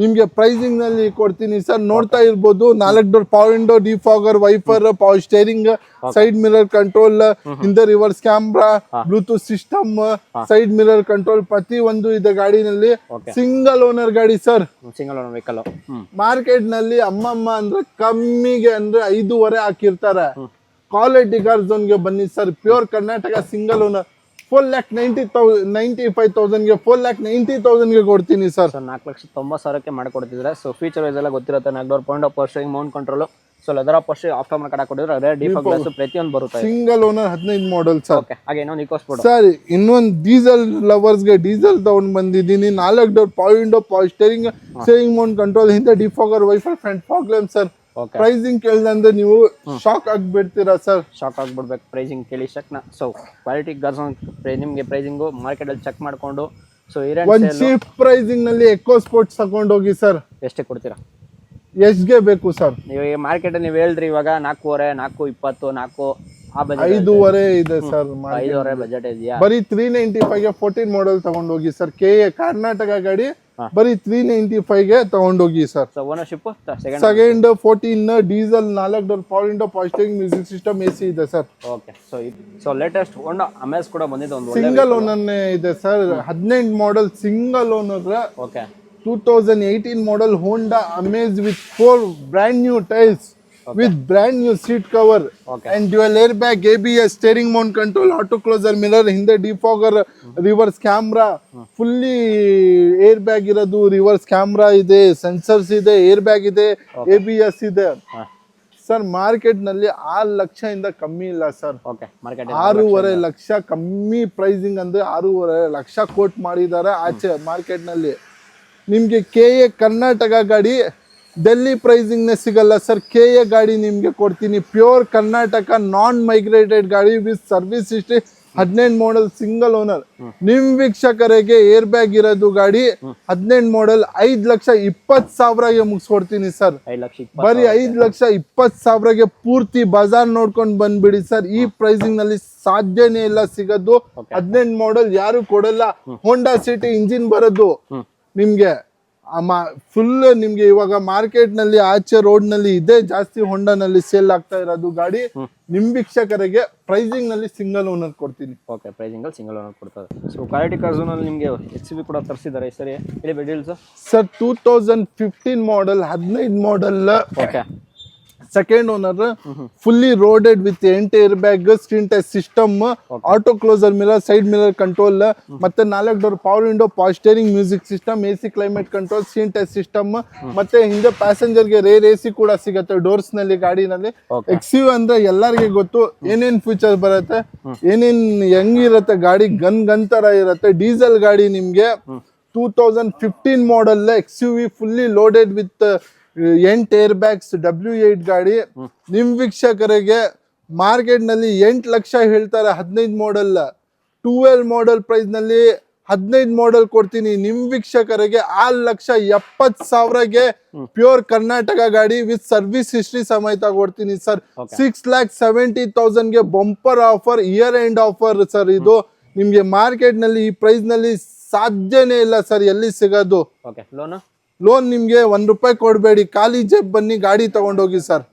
ನಿಮ್ಗೆ ಪ್ರೈಸಿಂಗ್ ನಲ್ಲಿ ಕೊಡ್ತೀನಿ ಸರ್. ನೋಡ್ತಾ ಇರ್ಬೋದು 4 door power window, defogger, wiper, power steering, side mirror control, ಹಿಂದೆ reverse camera, bluetooth system, side mirror control ಪ್ರತಿ ಒಂದು ಇದೆ ಗಾಡಿನಲ್ಲಿ. ಸಿಂಗಲ್ ಓನರ್ ಗಾಡಿ sir. Single owner vehicle. Market ನಲ್ಲಿ ಅಮ್ಮಮ್ಮ ಅಂದ್ರೆ ಕಮ್ಮಿಗೆ ಅಂದ್ರೆ 5.5 ಹಾಕಿರ್ತಾರೆ. ಕ್ವಾಲಿಟಿ ಕಾರ್ ಝೋನ್ಗೆ ಬನ್ನಿ sir. Pure Karnataka single owner 4,95,000 ಗೆ 4,90,000 ಕೊಡ್ತೀನಿ ಸರ್. 4,90,000 ಮಾಡಿಕೊಡ್ತಿದ್ರೆ. ಸೊ ಫೀಚರ್ ವೈಸ್ ಎಲ್ಲ ಗೊತ್ತಿರುತ್ತೆ. 4 door point power steering, mount control, so leather power after market ಹಾಕೊಂಡಿದ್ರೆ ಅದೇ ಡಿಫಾಲ್ಟ್ ಗ್ಲಾಸ್ ಪ್ರತಿಯೊಂದು ಬರುತ್ತೆ. Single owner 15 model sir. Okay, ಹಾಗೆ ಇನ್ನೊಂದು ಇಕೋ ಸ್ಪೋರ್ಟ್ ಸರ್. ಇನ್ನೊಂದು ಡೀಸೆಲ್ ಲವರ್ಸ್ ಗೆ ಡೀಸೆಲ್ ತಗೊಂಡ್ ಬಂದಿದ್ದೀನಿ. 4 door power window, power steering, steering mount control, ಹಿಂದೆ defogger, wiper, front fog lamp sir. Pricing ಕೇಳ್ದಂದ್ರೆ ನೀವು ಶಾಕ್ ಆಗ್ಬಿಡ್ತೀರಾ ಸರ್. ಶಾಕ್ ಆಗ್ಬಿಡ್ಬೇಕು ಪ್ರೈಸಿಂಗ್ ಕೇಳಿ ಶಕ್ನ. ಸೊ ಕ್ವಾಲಿಟಿ ಗಾರ್ಸ್ ನಿಮ್ಗೆ ಪ್ರೈಸಿಂಗ್ ಮಾರ್ಕೆಟ್ ಅಲ್ಲಿ ಚೆಕ್ ಮಾಡ್ಕೊಂಡು, ಸೊ ಒಂದ್ ಚೀಪ್ ಪ್ರೈಸಿಂಗ್ ನಲ್ಲಿ ಎಕೋ ಸ್ಪೋರ್ಟ್ಸ್ ತಗೊಂಡ್ ಹೋಗಿ ಸರ್. ಎಷ್ಟೇ ಕೊಡ್ತೀರಾ? ಎಷ್ಟ್ಗೆ ಬೇಕು ಸರ್? ನೀವು ಮಾರ್ಕೆಟ್ ನೀವು ಹೇಳಿದ್ರಿ ಇವಾಗ 4.5, 4.20, 4 ಆ ಬಜೆಟ್ 5.5 ಇದೆ ಸರ್. 5.5 ಬಜೆಟ್ ಇದೆಯಾ? ಬರೀ 395 ಗೆ 14 ಮಾಡಲ್ ತಗೊಂಡ್ ಹೋಗಿ ಸರ್. KA ಕರ್ನಾಟಕ ಗಾಡಿ ಬರೀ 395 ಗೆ ತಗೊಂಡೋಗಿ sir. Ownership second 14 diesel, 4 door power window, power steering, music system, AC ಇದೆ ಸರ್. ಓಕೆ, ಸೊ ಲೇಟೆಸ್ಟ್ ಹೋಂಡಾ ಅಮೇಜ್ ಕೂಡ ಬಂದಿದೆ. ಒಂದು ಸಿಂಗಲ್ ಓನರ್ ಇದೆ sir. 18 model single owner. Okay, 2018 model Honda Amaze with 4 brand new tires, with brand new seat cover, and dual airbag, ABS, steering mount control, auto closer mirror, hinde defogger, reverse camera, fully airbag iradu, reverse camera ide, sensors ide, airbag ide, ABS ide. Sir market ನಲ್ಲಿ 6 ಲಕ್ಷ ಇಂದ ಕಮ್ಮಿ ಇಲ್ಲ ಸರ್. ಓಕೆ, ಮಾರ್ಕೆಟ್ 6.5 ಲಕ್ಷ ಕಮ್ಮಿ ಪ್ರೈಸಿಂಗ್ ಅಂದ್ರೆ 6.5 ಲಕ್ಷ ಕೋಟ್ ಮಾಡಿದ್ದಾರೆ ಆಚೆ ಮಾರ್ಕೆಟ್ ನಲ್ಲಿ. ನಿಮ್ಗೆ KA ಕರ್ನಾಟಕ ಗಾಡಿ ಡೆಲ್ಲಿ ಪ್ರೈಸಿಂಗ್ ನೇ ಸಿಗಲ್ಲ ಸರ್. KA ಗಾಡಿ ನಿಮ್ಗೆ ಕೊಡ್ತೀನಿ. ಪ್ಯೂರ್ ಕರ್ನಾಟಕ ನಾನ್ ಮೈಗ್ರೇಟೆಡ್ ಗಾಡಿ with service history, 18 model single owner. ನಿಮ್ ವೀಕ್ಷಕರಿಗೆ ಏರ್ ಬ್ಯಾಗ್ ಇರೋದು ಗಾಡಿ 18 ಮಾಡಲ್ 5,20,000 ಮುಗಿಸ್ಕೊಡ್ತೀನಿ ಸರ್. ಬರೀ 5,20,000 ಪೂರ್ತಿ ಬಜಾರ್ ನೋಡ್ಕೊಂಡು ಬಂದ್ಬಿಡಿ ಸರ್. ಈ ಪ್ರೈಸಿಂಗ್ ನಲ್ಲಿ ಸಾಧ್ಯನೇ ಇಲ್ಲ ಸಿಗೋದು. 18 ಮಾಡಲ್ ಯಾರು ಕೊಡಲ್ಲ. ಹೋಂಡಾ ಸಿಟಿ ಇಂಜಿನ್ ಬರೋದು ನಿಮ್ಗೆ ಫುಲ್. ನಿಮ್ಗೆ ಇವಾಗ ಮಾರ್ಕೆಟ್ ನಲ್ಲಿ ಆಚೆ ರೋಡ್ ನಲ್ಲಿ ಇದೆ ಜಾಸ್ತಿ ಹೋಂಡಾ ನಲ್ಲಿ ಸೇಲ್ ಆಗ್ತಾ ಇರೋದು ಗಾಡಿ. ನಿಮ್ ವೀಕ್ಷಕರಿಗೆ ಪ್ರೈಸಿಂಗ್ ನಲ್ಲಿ ಸಿಂಗಲ್ ಓನರ್ ಕೊಡ್ತೀನಿ. ಓಕೆ, ಪ್ರೈಸಿಂಗ್ ಅಲ್ಲಿ ಸಿಂಗಲ್ ಓನರ್ ಕೊಡ್ತಾರೆ. ಸೊ ಕ್ವಾಲಿಟಿ ಕಾರ್ ಝೋನ್ ಅಲ್ಲಿ ನಿಮ್ಗೆ XUV ಕೂಡ ತರಿಸಿದ್ದಾರೆ. ಸರಿ, ಹೇಳಿ details sir. 2015 model 15 model. Okay, second owner, fully loaded with 8 air bag, screen touch system, auto closer mirror, side mirror control, ಮತ್ತೆ 4 door power window, power steering, music system, AC climate control, screen touch system, ಮತ್ತೆ ಹಿಂದೆ ಪ್ಯಾಸೆಂಜರ್ ಗೆ ರೇರ್ AC ಕೂಡ ಸಿಗುತ್ತೆ ಡೋರ್ಸ್ ನಲ್ಲಿ ಗಾಡಿನಲ್ಲಿ. XUV ಅಂದ್ರೆ ಎಲ್ಲರಿಗೆ ಗೊತ್ತು ಏನೇನ್ ಫೀಚರ್ ಬರುತ್ತೆ, ಏನೇನ್ ಹೆಂಗಿರುತ್ತೆ ಗಾಡಿ. ಗನ್ ತರ ಇರುತ್ತೆ. ಡೀಸೆಲ್ ಗಾಡಿ ನಿಮ್ಗೆ 2015 ಮಾಡಲ್ XUV fully loaded with 8 air bags, W8 ಗಾಡಿ. ನಿಮ್ ವೀಕ್ಷಕರಿಗೆ ಮಾರ್ಕೆಟ್ ನಲ್ಲಿ 8 ಲಕ್ಷ ಹೇಳ್ತಾರೆ 15 ಮಾಡಲ್. 12 ಮಾಡಲ್ ಪ್ರೈಸ್ ನಲ್ಲಿ 15 ಮಾಡಲ್ ಕೊಡ್ತೀನಿ. ನಿಮ್ ವೀಕ್ಷಕರಿಗೆ 6,70,000 ಪ್ಯೂರ್ ಕರ್ನಾಟಕ ಗಾಡಿ ವಿತ್ ಸರ್ವಿಸ್ ಹಿಸ್ಟ್ರಿ ಸಮೇತ ಕೊಡ್ತೀನಿ sir. 6,70,000 bumper offer, year end offer sir. ಇದು ನಿಮ್ಗೆ ಮಾರ್ಕೆಟ್ ನಲ್ಲಿ ಈ ಪ್ರೈಸ್ ನಲ್ಲಿ ಸಾಧ್ಯನೇ ಇಲ್ಲ ಸರ್ ಎಲ್ಲಿ ಸಿಗೋದು. ಲೋನ್ ನಿಮ್ಗೆ ₹1 ಕೊಡಬೇಡಿ, ಖಾಲಿ ಜೇಬ್ ಬನ್ನಿ ಗಾಡಿ ತಗೊಂಡೋಗಿ ಸರ್.